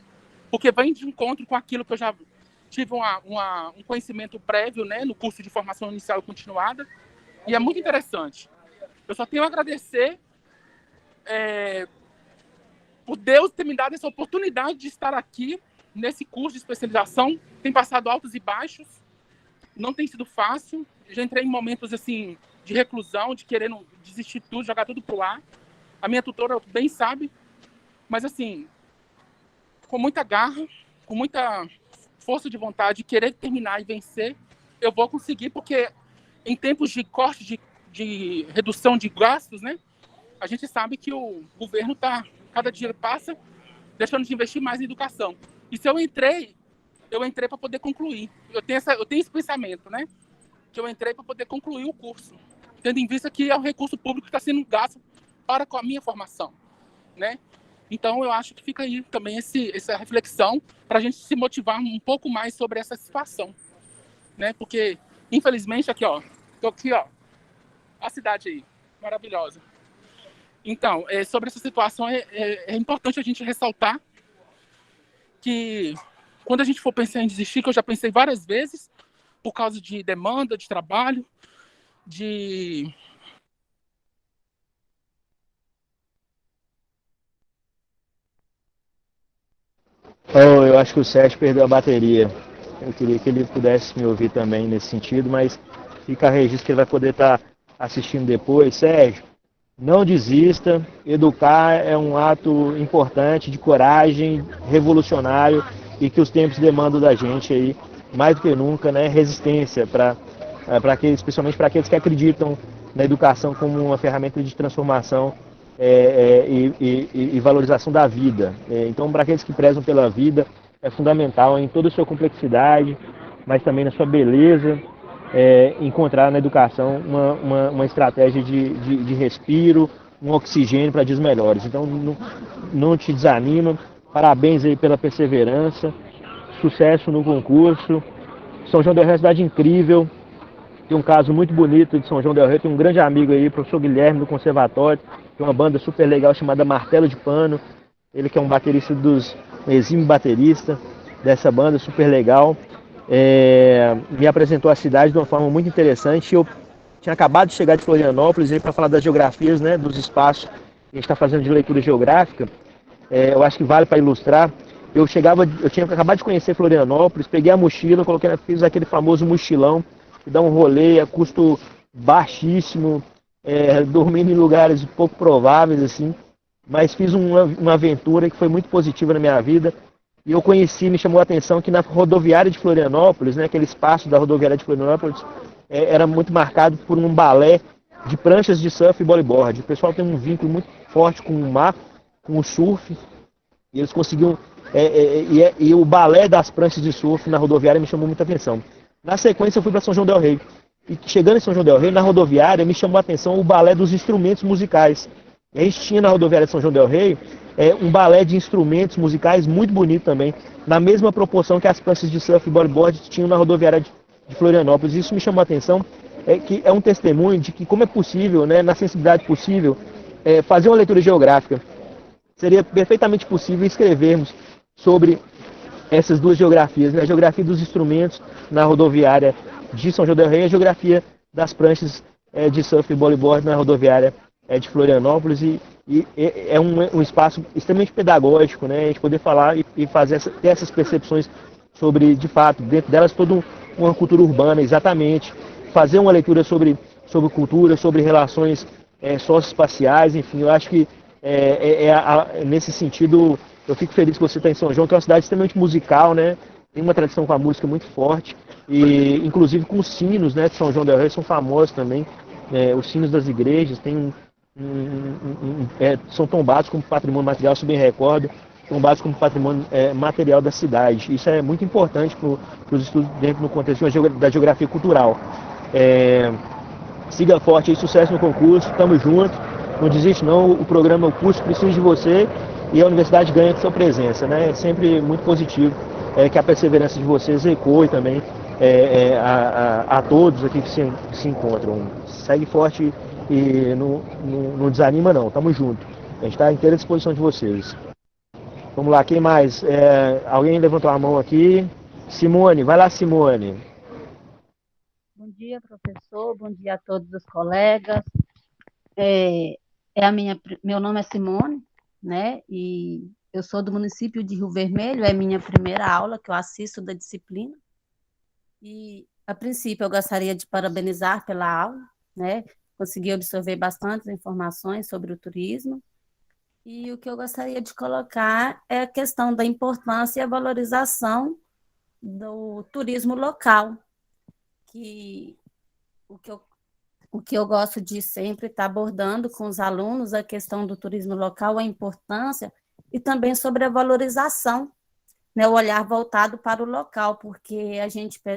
porque vem de encontro com aquilo que eu já tive um conhecimento prévio, né, no curso de formação inicial e continuada, e é muito interessante. Eu só tenho a agradecer por Deus ter me dado essa oportunidade de estar aqui nesse curso de especialização tem passado altos e baixos, não tem sido fácil. Já entrei em momentos assim de reclusão, de querendo desistir de tudo, jogar tudo pro ar. A minha tutora bem sabe, mas assim, com muita garra, com muita força de vontade, querer terminar e vencer, eu vou conseguir, porque em tempos de corte, de redução de gastos, né, a gente sabe que o governo está, cada dia que passa, deixando de investir mais em educação. E se eu entrei para poder concluir. Eu tenho esse pensamento, né, que eu entrei para poder concluir o curso, tendo em vista que é um recurso público que está sendo gasto para com a minha formação, né? Então, eu acho que fica aí também essa reflexão para a gente se motivar um pouco mais sobre essa situação, né? Porque, infelizmente, tô aqui, ó, a cidade aí, maravilhosa. Então, sobre essa situação, é importante a gente ressaltar que quando a gente for pensar em desistir, que eu já pensei várias vezes, por causa de demanda, de trabalho, de... Oh, eu acho que o Sérgio perdeu a bateria. Eu queria que ele pudesse me ouvir também nesse sentido, mas fica a registro que ele vai poder estar assistindo depois. Sérgio, não desista. Educar é um ato importante, de coragem, revolucionário e que os tempos demandam da gente aí, mais do que nunca, né? Resistência aqueles, principalmente para aqueles que acreditam na educação como uma ferramenta de transformação e valorização da vida. Então, para aqueles que prezam pela vida, é fundamental em toda a sua complexidade, mas também na sua beleza, encontrar na educação uma estratégia de respiro, um oxigênio para dias melhores. Então, não te desanima. Parabéns aí pela perseverança, sucesso no concurso. São João del Rei é uma cidade incrível. Tem um caso muito bonito de São João del Rei. Tem um grande amigo aí, professor Guilherme, do Conservatório. Tem uma banda super legal chamada Martelo de Pano. Ele que é um baterista um exímio baterista dessa banda, super legal. Me apresentou a cidade de uma forma muito interessante. Eu tinha acabado de chegar de Florianópolis para falar das geografias, né, dos espaços que a gente está fazendo de leitura geográfica. Eu acho que vale para ilustrar. Eu tinha acabado de conhecer Florianópolis, peguei a mochila, fiz aquele famoso mochilão, que dá um rolê a custo baixíssimo, dormindo em lugares pouco prováveis, assim, mas fiz uma aventura que foi muito positiva na minha vida. E eu me chamou a atenção que na rodoviária de Florianópolis, né, aquele espaço da rodoviária de Florianópolis, era muito marcado por um balé de pranchas de surf e bodyboard. O pessoal tem um vínculo muito forte com o mar, com o surf, e eles conseguiam. E o balé das pranchas de surf na rodoviária me chamou muita atenção. Na sequência, eu fui para São João del Rei. E chegando em São João del Rei, na rodoviária, me chamou a atenção o balé dos instrumentos musicais. E a gente tinha na rodoviária de São João del Rei um balé de instrumentos musicais muito bonito também, na mesma proporção que as pranchas de surf e bodyboard tinham na rodoviária de Florianópolis. Isso me chamou a atenção, que é um testemunho de que como é possível, né, na sensibilidade possível, fazer uma leitura geográfica. Seria perfeitamente possível escrevermos sobre essas duas geografias, né? A geografia dos instrumentos na rodoviária de São João del Rei e a geografia das pranchas de surf e bodyboard na rodoviária de Florianópolis, e é um espaço extremamente pedagógico, né? A gente poder falar e ter essas percepções sobre, de fato, dentro delas toda uma cultura urbana, exatamente, fazer uma leitura sobre cultura, sobre relações socioespaciais, enfim, eu acho que nesse sentido eu fico feliz que você está em São João, que é uma cidade extremamente musical, né? Tem uma tradição com a música muito forte, e inclusive com os sinos, né, de São João del Rei são famosos também. Os sinos das igrejas são tombados como patrimônio material, se bem recordo, tombados como patrimônio material da cidade. Isso é muito importante para os estudos dentro do contexto da geografia cultural. Siga forte aí, sucesso no concurso, tamo junto, não desiste não, o programa, o curso precisa de você e a universidade ganha com sua presença, né? É sempre muito positivo que a perseverança de vocês ecoe também a todos aqui que se encontram. Segue forte e não desanima não, tamo junto. A gente está à inteira disposição de vocês. Vamos lá, quem mais? Alguém levantou a mão aqui? Simone, vai lá, Simone. Bom dia, professor. Bom dia a todos os colegas. Meu nome é Simone, né? E Eu sou do município de Rio Vermelho, é minha primeira aula que eu assisto da disciplina. E, a princípio, eu gostaria de parabenizar pela aula, né? Consegui absorver bastantes informações sobre o turismo. E o que eu gostaria de colocar é a questão da importância e a valorização do turismo local, que o que eu, o que eu gosto de sempre estar abordando com os alunos a questão do turismo local, a importância, e também sobre a valorização, né, o olhar voltado para o local, porque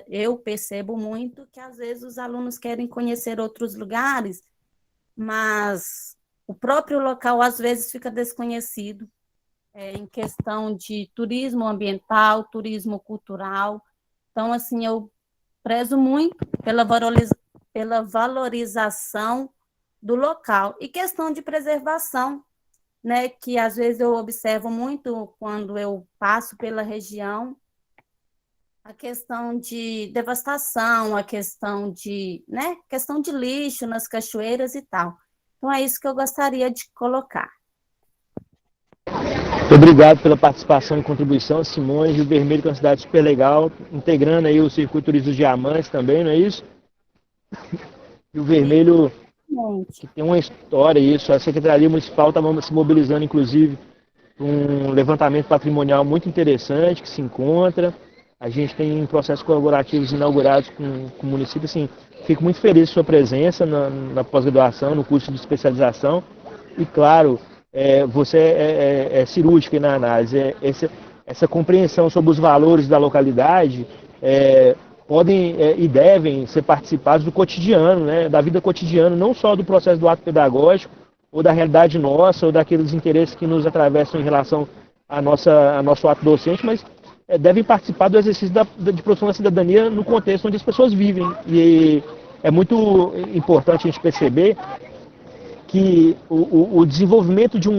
eu percebo muito que às vezes os alunos querem conhecer outros lugares, mas o próprio local às vezes fica desconhecido, em questão de turismo ambiental, turismo cultural. Então, assim, eu prezo muito pela valorização do local e questão de preservação, né, que às vezes eu observo muito quando eu passo pela região, a questão de devastação, a questão questão de lixo nas cachoeiras e tal. Então é isso que eu gostaria de colocar. Muito obrigado pela participação e contribuição, Simone. Rio Vermelho, que é uma cidade super legal, integrando aí o Circuito Turismo dos Diamantes também, não é isso? Rio Vermelho, que tem uma história, isso. A Secretaria Municipal está se mobilizando, inclusive, para um levantamento patrimonial muito interessante que se encontra. A gente tem processos colaborativos inaugurados com o município. Assim, fico muito feliz com sua presença na pós-graduação, no curso de especialização. E, claro, você é cirúrgica na análise. Essa compreensão sobre os valores da localidade podem e devem ser participados do cotidiano, né, da vida cotidiana, não só do processo do ato pedagógico, ou da realidade nossa, ou daqueles interesses que nos atravessam em relação ao nosso ato docente, mas devem participar do exercício de produção da cidadania no contexto onde as pessoas vivem. E é muito importante a gente perceber que o desenvolvimento de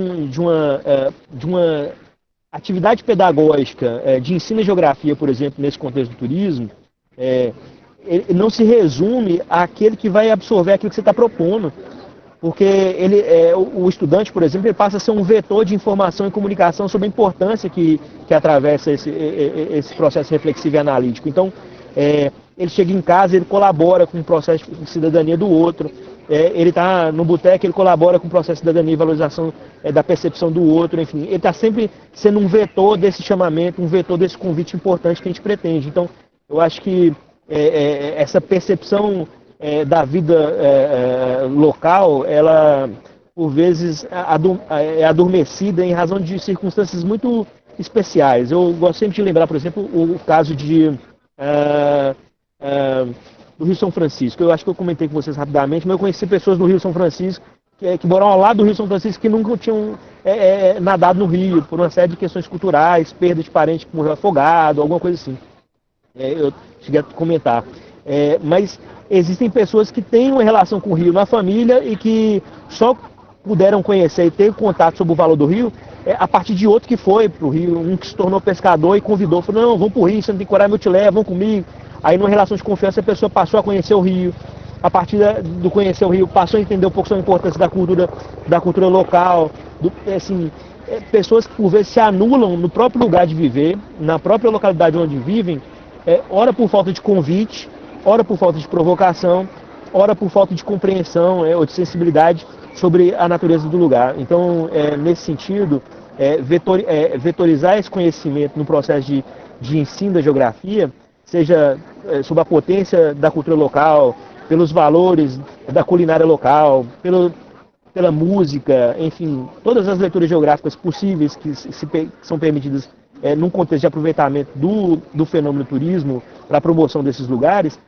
uma atividade pedagógica de ensino e geografia, por exemplo, nesse contexto do turismo, ele não se resume àquele que vai absorver aquilo que você está propondo. Porque o estudante, por exemplo, ele passa a ser um vetor de informação e comunicação sobre a importância que atravessa esse processo reflexivo e analítico. Então, ele chega em casa, ele colabora com o processo de cidadania do outro. Ele está no boteco, ele colabora com o processo de cidadania e valorização da percepção do outro. Enfim, ele está sempre sendo um vetor desse chamamento, um vetor desse convite importante que a gente pretende. Então, eu acho que essa percepção da vida local, ela, por vezes, é adormecida em razão de circunstâncias muito especiais. Eu gosto sempre de lembrar, por exemplo, o caso do Rio São Francisco. Eu acho que eu comentei com vocês rapidamente, mas eu conheci pessoas do Rio São Francisco que moram ao lado do Rio São Francisco que nunca tinham nadado no Rio, por uma série de questões culturais, perda de parente que morreu afogado, alguma coisa assim. Eu cheguei a comentar. Mas existem pessoas que têm uma relação com o Rio na família e que só puderam conhecer e ter contato sobre o valor do Rio a partir de outro que foi para o Rio, um que se tornou pescador e convidou, falou, não, vamos para o Rio, você não tem coragem, eu te levo, vão comigo. Aí, numa relação de confiança, a pessoa passou a conhecer o Rio. A partir do conhecer o Rio, passou a entender um pouco sobre a importância da cultura local. Pessoas que, por vezes, se anulam no próprio lugar de viver, na própria localidade onde vivem, ora por falta de convite, ora por falta de provocação, ora por falta de compreensão ou de sensibilidade sobre a natureza do lugar. Então, nesse sentido, vetorizar esse conhecimento no processo de ensino da geografia, seja sobre a potência da cultura local, pelos valores da culinária local, pela música, enfim, todas as leituras geográficas possíveis que são permitidas num contexto de aproveitamento do fenômeno turismo para a promoção desses lugares,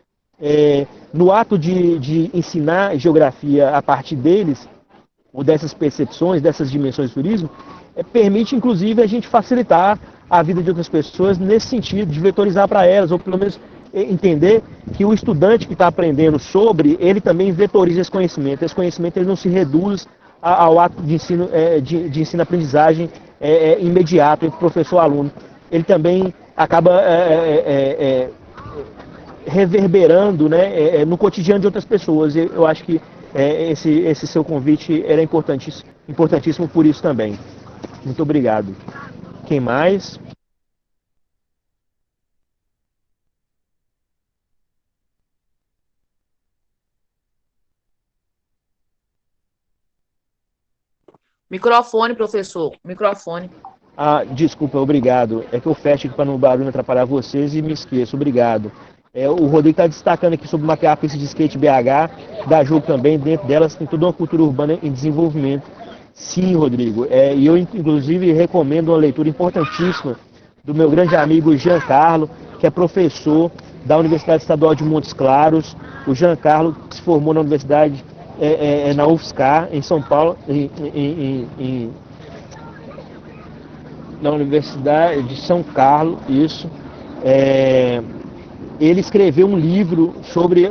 no ato de ensinar geografia a partir deles, ou dessas percepções, dessas dimensões do turismo, permite, inclusive, a gente facilitar a vida de outras pessoas nesse sentido, de vetorizar para elas, ou pelo menos entender que o estudante que está aprendendo sobre, ele também vetoriza esse conhecimento. Esse conhecimento ele não se reduz ao ato de ensino, de ensino-aprendizagem imediato entre professor e aluno. Ele também acaba reverberando, né, no cotidiano de outras pessoas. Eu acho que esse seu convite era importantíssimo por isso também. Muito obrigado. quem mais? Microfone, professor. Microfone. Ah, desculpa, obrigado. É que eu fecho aqui para não barulho atrapalhar vocês e me esqueço. Obrigado. O Rodrigo está destacando aqui sobre a pista de skate BH, da jogo também, dentro delas tem toda uma cultura urbana em desenvolvimento. Sim, Rodrigo. E eu, inclusive, recomendo uma leitura importantíssima do meu grande amigo Giancarlo, que é professor da Universidade Estadual de Montes Claros. O Giancarlo se formou na Universidade, na UFSCar, em São Paulo, na Universidade de São Carlos, isso. Ele escreveu um livro sobre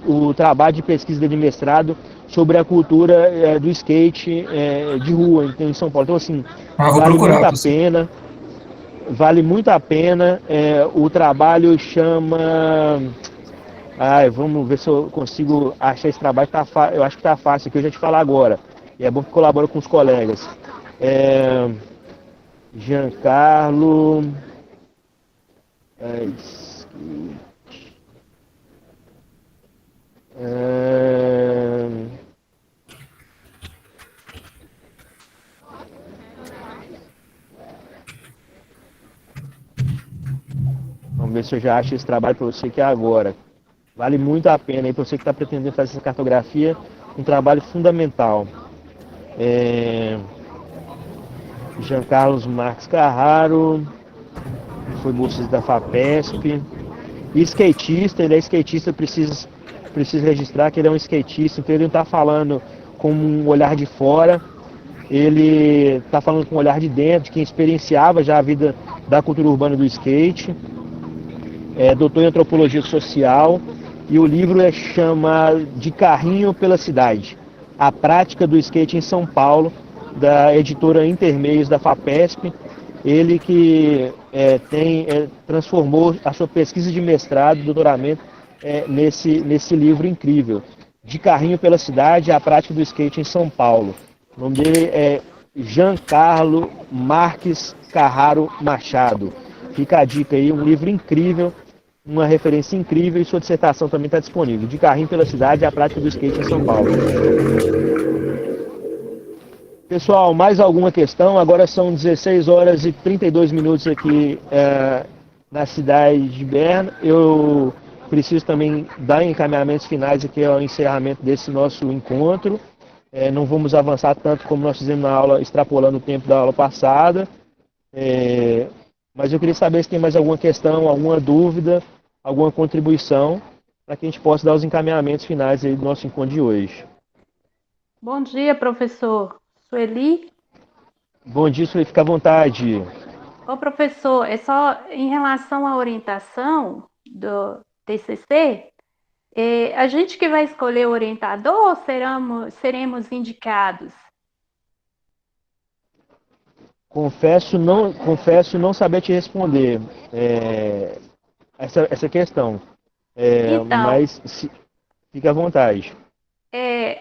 o trabalho de pesquisa de mestrado sobre a cultura do skate de rua em São Paulo. Então, assim, Vou vale procurar, muito a professor. pena. Vale muito a pena. O trabalho chama... vamos ver se eu consigo achar esse trabalho. Eu acho que está fácil aqui, eu já te falar agora. E é bom que colabora com os colegas. Giancarlo... Vamos ver se eu já acho esse trabalho para você aqui agora. Vale muito a pena aí para você que está pretendendo fazer essa cartografia, um trabalho fundamental. Jean Carlos Marques Carraro, foi bolsista da FAPESP. E skatista, ele é skatista, precisa registrar que ele é um skatista, então ele não está falando com um olhar de fora, ele está falando com um olhar de dentro, de quem experienciava já a vida da cultura urbana do skate. Doutor em Antropologia Social, e o livro chama De Carrinho pela Cidade, a prática do skate em São Paulo, da editora Intermeios da FAPESP. Ele que transformou a sua pesquisa de mestrado, doutoramento, nesse livro incrível, De Carrinho pela Cidade, a prática do skate em São Paulo. O nome dele é Giancarlo Marques Carraro Machado. Fica a dica aí, um livro incrível, uma referência incrível, e sua dissertação também está disponível. De Carrinho pela Cidade, a prática do skate em São Paulo. Pessoal, mais alguma questão? Agora são 16 horas e 32 minutos aqui na cidade de Berna. Eu preciso também dar encaminhamentos finais aqui ao encerramento desse nosso encontro. Não vamos avançar tanto como nós fizemos na aula, extrapolando o tempo da aula passada. Mas eu queria saber se tem mais alguma questão, alguma dúvida, alguma contribuição, para que a gente possa dar os encaminhamentos finais aí do nosso encontro de hoje. Bom dia, professor. Sueli? Bom dia, Sueli, fica à vontade. Ô, professor, é só em relação à orientação do TCC, a gente que vai escolher o orientador ou seremos indicados? Confesso não saber te responder essa questão, Então, mas fique à vontade.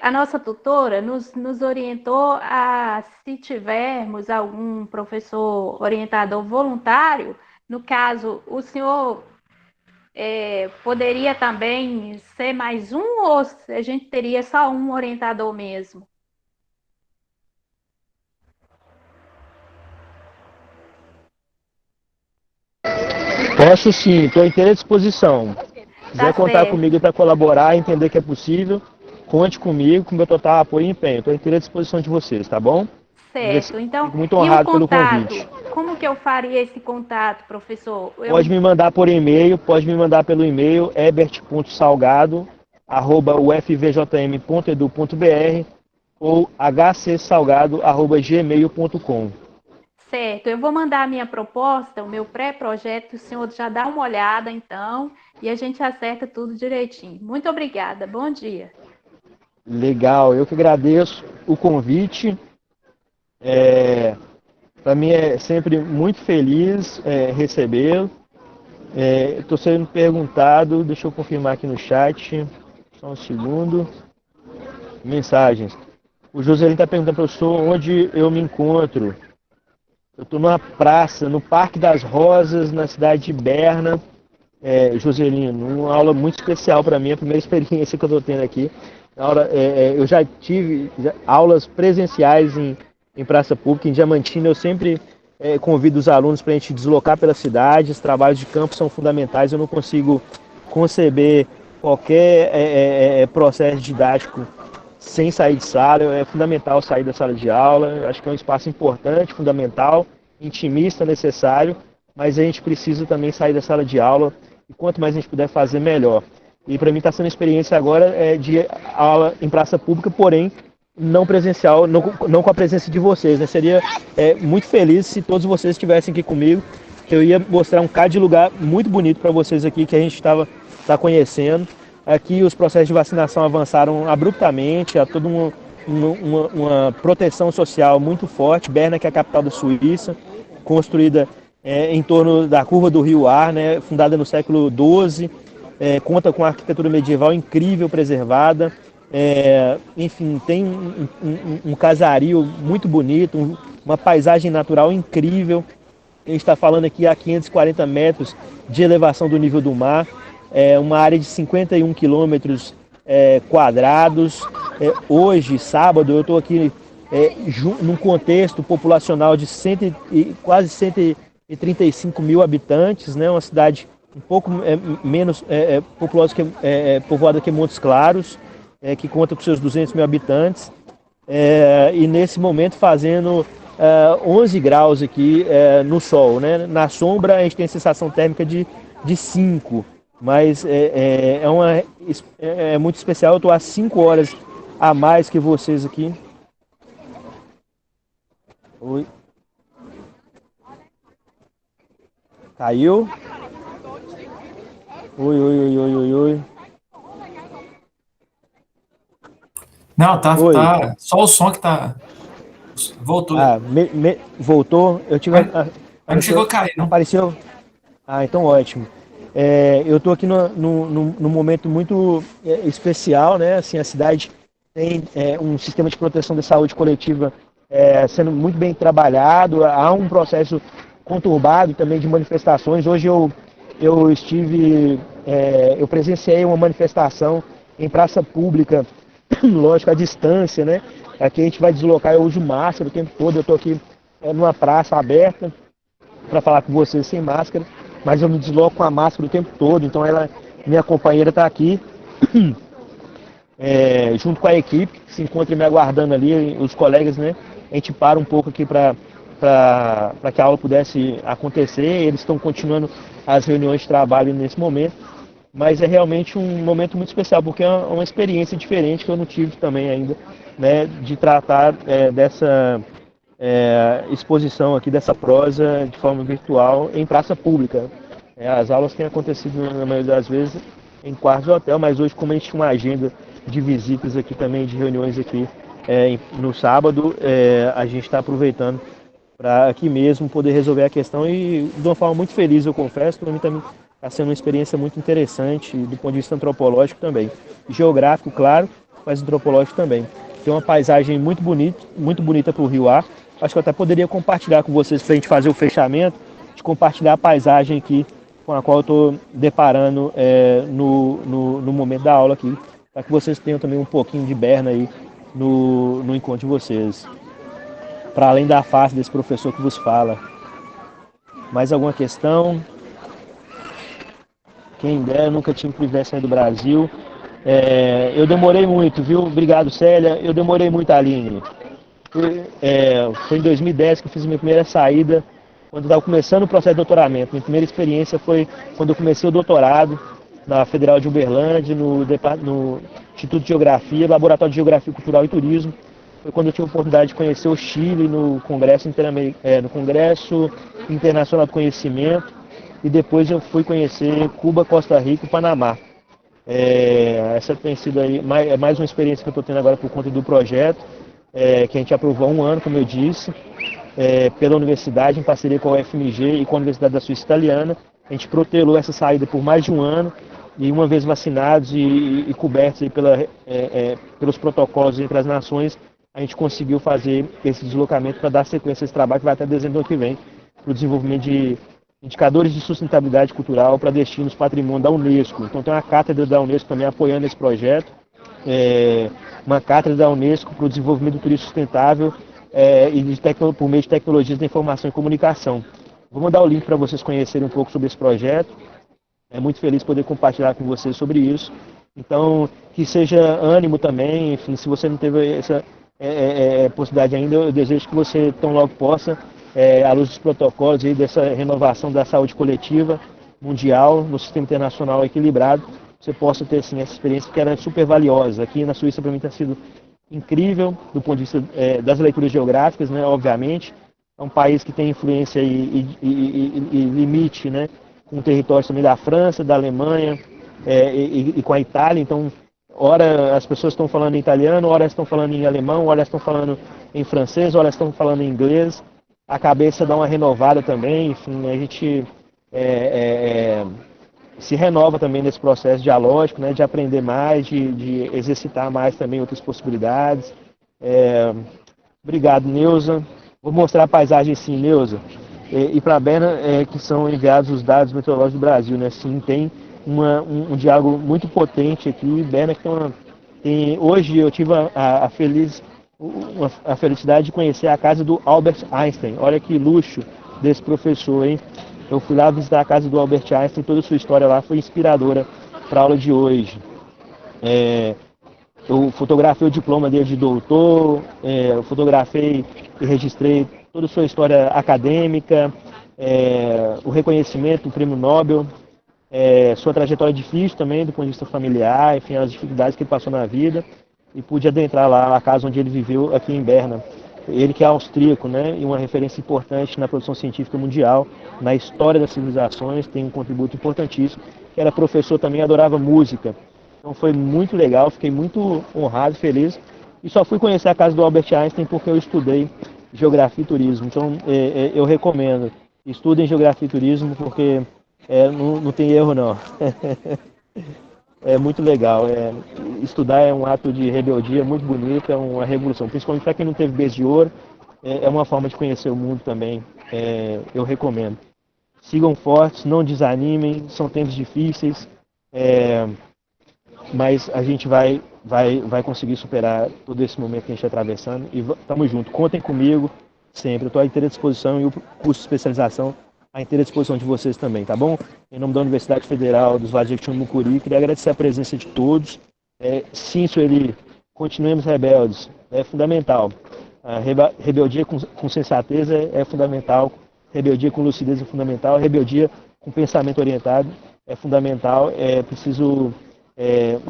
A nossa tutora nos orientou a, se tivermos algum professor orientador voluntário, no caso, o senhor poderia também ser mais um, ou a gente teria só um orientador mesmo? Posso sim, estou à inteira disposição. Se quiser contar certo. comigo para colaborar, entender que é possível, conte comigo, com meu total apoio e empenho. Estou à inteira disposição de vocês, tá bom? Certo, então, Fico muito e o honrado pelo contato? convite. Como que eu faria esse contato, professor? Pode me mandar por e-mail, pode me mandar pelo e-mail ebert.salgado@ufvjm.edu.br ou hcsalgado@gmail.com. Certo, eu vou mandar a minha proposta, o meu pré-projeto, o senhor já dá uma olhada, então, e a gente acerta tudo direitinho. Muito obrigada, bom dia. Legal, eu que agradeço o convite. Para mim é sempre muito feliz recebê-lo. Estou sendo perguntado, deixa eu confirmar aqui no chat, só um segundo. Mensagens. O Joselino está perguntando, professor, onde eu me encontro? Eu estou numa praça, no Parque das Rosas, na cidade de Berna, Joselino, uma aula muito especial para mim, a primeira experiência que eu estou tendo aqui. Eu já tive aulas presenciais em praça pública, em Diamantina. Eu sempre convido os alunos para a gente deslocar pela cidade. Os trabalhos de campo são fundamentais. Eu não consigo conceber qualquer processo didático sem sair de sala. É fundamental sair da sala de aula. Eu acho que é um espaço importante, fundamental, intimista, necessário, mas a gente precisa também sair da sala de aula, e quanto mais a gente puder fazer, melhor. E para mim está sendo experiência agora de aula em praça pública, porém não presencial, não com a presença de vocês, né? Seria muito feliz se todos vocês estivessem aqui comigo, que eu ia mostrar um bocado de lugar muito bonito para vocês aqui, que a gente está conhecendo. Aqui os processos de vacinação avançaram abruptamente, há toda uma proteção social muito forte. Berna, que é a capital da Suíça, construída em torno da curva do Rio Ar, né? Fundada no século XII, conta com uma arquitetura medieval incrível, preservada. Enfim, tem um casario muito bonito, uma paisagem natural incrível. A gente está falando aqui a 540 metros de elevação do nível do mar, uma área de 51 quilômetros quadrados. Hoje, sábado, eu estou aqui num contexto populacional de quase 135 mil habitantes, né? Uma cidade um pouco menos povoada que Montes Claros, que conta com seus 200 mil habitantes, e nesse momento fazendo 11 graus aqui no sol, né? Na sombra a gente tem a sensação térmica de 5, mas é muito especial. Eu estou há 5 horas a mais que vocês aqui. Oi. Caiu? Oi. Não, tá Oi. só o som que tá. Voltou. Voltou? Eu tive. Não chegou a cair, não. Apareceu? Então ótimo. Eu estou aqui num momento muito especial, né? Assim, a cidade tem um sistema de proteção da saúde coletiva sendo muito bem trabalhado. Há um processo conturbado também de manifestações. Hoje eu presenciei uma manifestação em praça pública, lógico, à distância, né? Aqui a gente vai deslocar, eu uso máscara o tempo todo. Eu estou aqui numa praça aberta para falar com vocês sem máscara, mas eu me desloco com a máscara o tempo todo. Então minha companheira está aqui, junto com a equipe, que se encontra me aguardando ali, os colegas, né? A gente para um pouco aqui para que a aula pudesse acontecer. Eles estão continuando as reuniões de trabalho nesse momento, mas é realmente um momento muito especial, porque é uma experiência diferente que eu não tive também ainda, né, de tratar dessa exposição aqui, dessa prosa de forma virtual em praça pública. As aulas têm acontecido, na maioria das vezes, em quartos de hotel, mas hoje, como a gente tinha uma agenda de visitas aqui também, de reuniões aqui no sábado, a gente está aproveitando para aqui mesmo poder resolver a questão, e de uma forma muito feliz, eu confesso. Para mim também está sendo uma experiência muito interessante do ponto de vista antropológico também, geográfico, claro, mas antropológico também. Tem uma paisagem muito bonita para o Rio Ar. Acho que eu até poderia compartilhar com vocês, para a gente fazer o fechamento, de compartilhar a paisagem aqui com a qual eu estou deparando no momento da aula aqui, para que vocês tenham também um pouquinho de Berna aí no encontro de vocês, para além da face desse professor que vos fala. Mais alguma questão? Quem der, nunca tive privilégio de sair do Brasil. Eu demorei muito, viu? Obrigado, Célia. Eu demorei muito, Aline. Foi em 2010 que eu fiz minha primeira saída, quando eu estava começando o processo de doutoramento. Minha primeira experiência foi quando eu comecei o doutorado na Federal de Uberlândia, no Instituto de Geografia, Laboratório de Geografia Cultural e Turismo. Foi quando eu tive a oportunidade de conhecer o Chile no Congresso Internacional do Conhecimento, e depois eu fui conhecer Cuba, Costa Rica e Panamá. Essa tem sido aí mais uma experiência que eu estou tendo agora por conta do projeto, que a gente aprovou há um ano, como eu disse, pela universidade, em parceria com a UFMG e com a Universidade da Suíça Italiana. A gente protelou essa saída por mais de um ano, e uma vez vacinados e cobertos aí pelos protocolos entre as nações, a gente conseguiu fazer esse deslocamento para dar sequência a esse trabalho que vai até dezembro do ano que vem, para o desenvolvimento de indicadores de sustentabilidade cultural para destinos patrimônio da Unesco. Então tem uma cátedra da Unesco também apoiando esse projeto, uma cátedra da Unesco para o desenvolvimento do turismo sustentável por meio de tecnologias da informação e comunicação. Vou mandar o link para vocês conhecerem um pouco sobre esse projeto. É muito feliz poder compartilhar com vocês sobre isso. Então, que seja ânimo também, enfim, se você não teve essa possibilidade ainda, eu desejo que você tão logo possa, à luz dos protocolos e dessa renovação da saúde coletiva mundial, no sistema internacional equilibrado, você possa ter assim, essa experiência que era super valiosa. Aqui na Suíça, para mim, tem sido incrível do ponto de vista das leituras geográficas, né, obviamente. É um país que tem influência e limite, né, com territórios também da França, da Alemanha e com a Itália. Então, ora as pessoas estão falando em italiano, ora estão falando em alemão, ora estão falando em francês, ora estão falando em inglês. A cabeça dá uma renovada também. Enfim, a gente se renova também nesse processo dialógico, né, de aprender mais, de exercitar mais também outras possibilidades. Obrigado, Neuza. Vou mostrar a paisagem sim, Neuza. E para a Berna, que são enviados os dados meteorológicos do Brasil, né? Sim, tem um diálogo muito potente aqui. Berna hoje eu tive a felicidade de conhecer a casa do Albert Einstein. Olha que luxo desse professor, hein? Eu fui lá visitar a casa do Albert Einstein, toda a sua história lá foi inspiradora para a aula de hoje. Eu fotografei o diploma dele de doutor, eu fotografei e registrei toda a sua história acadêmica, o reconhecimento, o prêmio Nobel, sua trajetória difícil também do ponto de vista familiar, enfim, as dificuldades que ele passou na vida, e pude adentrar lá a casa onde ele viveu aqui em Berna. Ele que é austríaco, né, e uma referência importante na produção científica mundial, na história das civilizações, tem um contributo importantíssimo, que era professor também, adorava música. Então foi muito legal, fiquei muito honrado, feliz. E só fui conhecer a casa do Albert Einstein porque eu estudei geografia e turismo. Então eu recomendo, estudem geografia e turismo porque não tem erro não. É muito legal. Estudar é um ato de rebeldia muito bonito, é uma revolução. Principalmente para quem não teve berço de ouro, é uma forma de conhecer o mundo também. Eu recomendo. Sigam fortes, não desanimem, são tempos difíceis. Mas a gente vai conseguir superar todo esse momento que a gente está atravessando e estamos juntos. Contem comigo sempre. Eu estou à inteira disposição e o curso de especialização à inteira disposição de vocês também, tá bom? Em nome da Universidade Federal dos Vales do Jequitinhonha e Mucuri, queria agradecer a presença de todos. Sim, Sueli, continuemos rebeldes. É fundamental. A rebeldia com sensatez é fundamental. Rebeldia com lucidez é fundamental. Rebeldia com pensamento orientado é fundamental. É preciso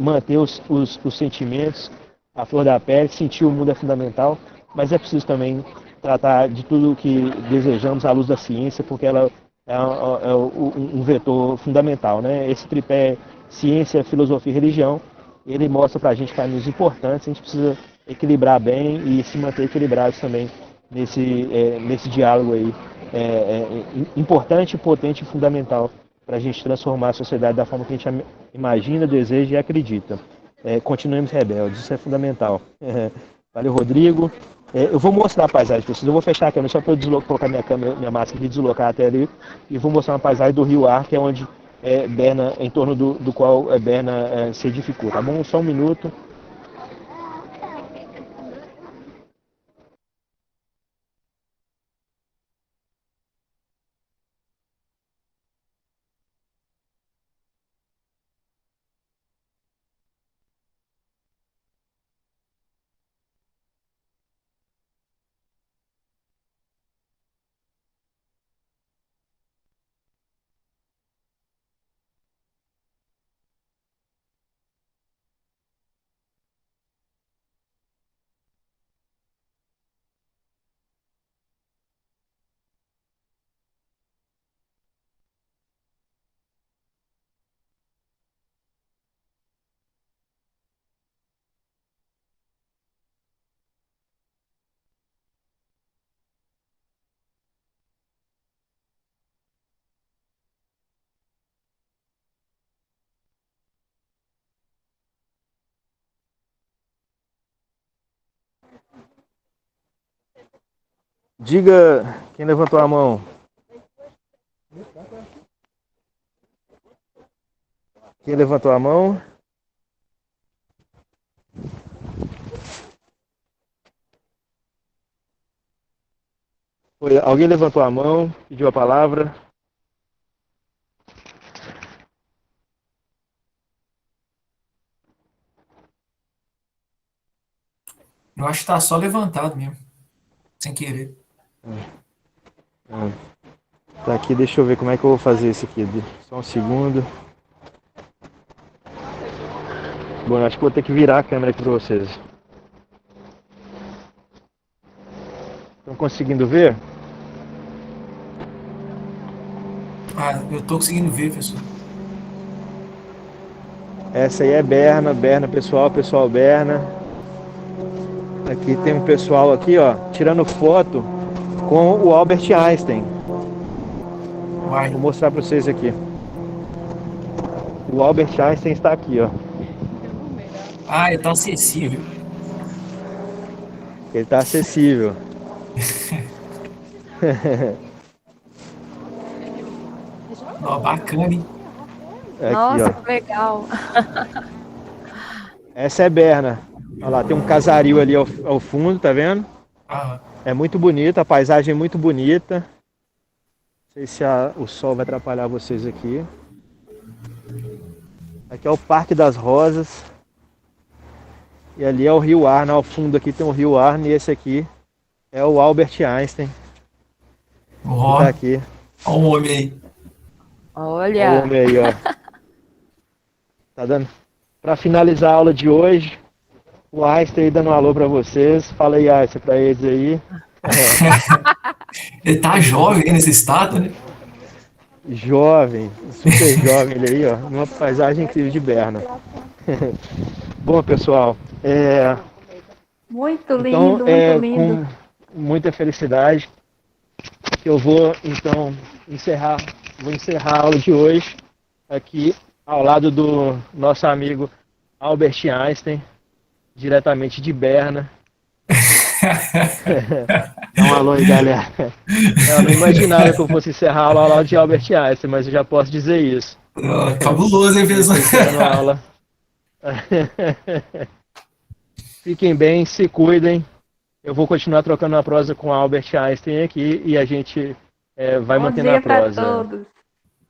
manter os sentimentos, a flor da pele, sentir o mundo é fundamental, mas é preciso também tratar de tudo o que desejamos à luz da ciência, porque ela um vetor fundamental, né? Esse tripé ciência, filosofia e religião, ele mostra para a gente caminhos importantes, a gente precisa equilibrar bem e se manter equilibrados também nesse diálogo aí, importante, potente e fundamental para a gente transformar a sociedade da forma que a gente imagina, deseja e acredita. Continuemos rebeldes, isso é fundamental. Valeu, Rodrigo. Eu vou mostrar a paisagem para vocês. Eu vou fechar a câmera só para eu colocar minha máscara e deslocar até ali. E vou mostrar uma paisagem do Rio Ar, que é onde Berna, em torno do qual Berna se edificou. Tá bom? Só um minuto. Diga quem levantou a mão. Quem levantou a mão? Foi, alguém levantou a mão, pediu a palavra. Eu acho que tá só levantado mesmo, sem querer. Tá aqui, deixa eu ver como é que eu vou fazer isso aqui. Só um segundo. Bom, eu acho que vou ter que virar a câmera aqui para vocês. Estão conseguindo ver? Ah, eu tô conseguindo ver, professor. Essa aí é Berna, Berna pessoal, pessoal Berna. Aqui tem um pessoal aqui, ó, tirando foto com o Albert Einstein. Vai. Vou mostrar para vocês aqui. O Albert Einstein está aqui, ó. Ah, ele tá acessível. Ele está acessível. Ó, bacana, hein? Aqui, Nossa, ó. que legal. Essa é Berna. Olha lá, tem um casario ali ao fundo, tá vendo? Ah, É muito bonita, a paisagem é muito bonita. Não sei se o sol vai atrapalhar vocês aqui. Aqui é o Parque das Rosas. E ali é o Rio Arno. Ao fundo aqui tem o Rio Arno. E esse aqui é o Albert Einstein. Que ó, tá aqui. ó o homem aí. Olha. O homem aí, ó. Tá dando. Pra finalizar a aula de hoje, o Einstein aí dando um alô pra vocês. Fala aí, Einstein, pra eles aí. Ele tá jovem nesse estado, né? Jovem, super jovem ele aí, ó. Numa paisagem incrível de Berna. Bom, pessoal, Muito então, lindo, muito lindo. com muita felicidade que eu vou, então, encerrar a aula de hoje aqui ao lado do nosso amigo Albert Einstein, diretamente de Berna. Dá um alô aí, galera. Eu não imaginava que eu fosse encerrar a aula ao lado de Albert Einstein, mas eu já posso dizer isso. Ó, cabuloso, hein, professor? Encerrando a aula. Fiquem bem, se cuidem. Eu vou continuar trocando a prosa com Albert Einstein aqui e a gente vai Bom mantendo dia a para prosa. todos.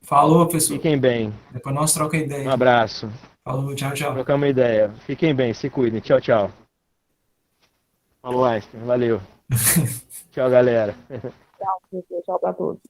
Falou, professor. Fiquem bem. Depois nós troca Um ideia. abraço. Falou, tchau, tchau. Trocamos ideia. Fiquem bem, se cuidem. Tchau, tchau. Falou, Einstein. Valeu. Tchau, galera. Tchau, professor. Tchau para todos.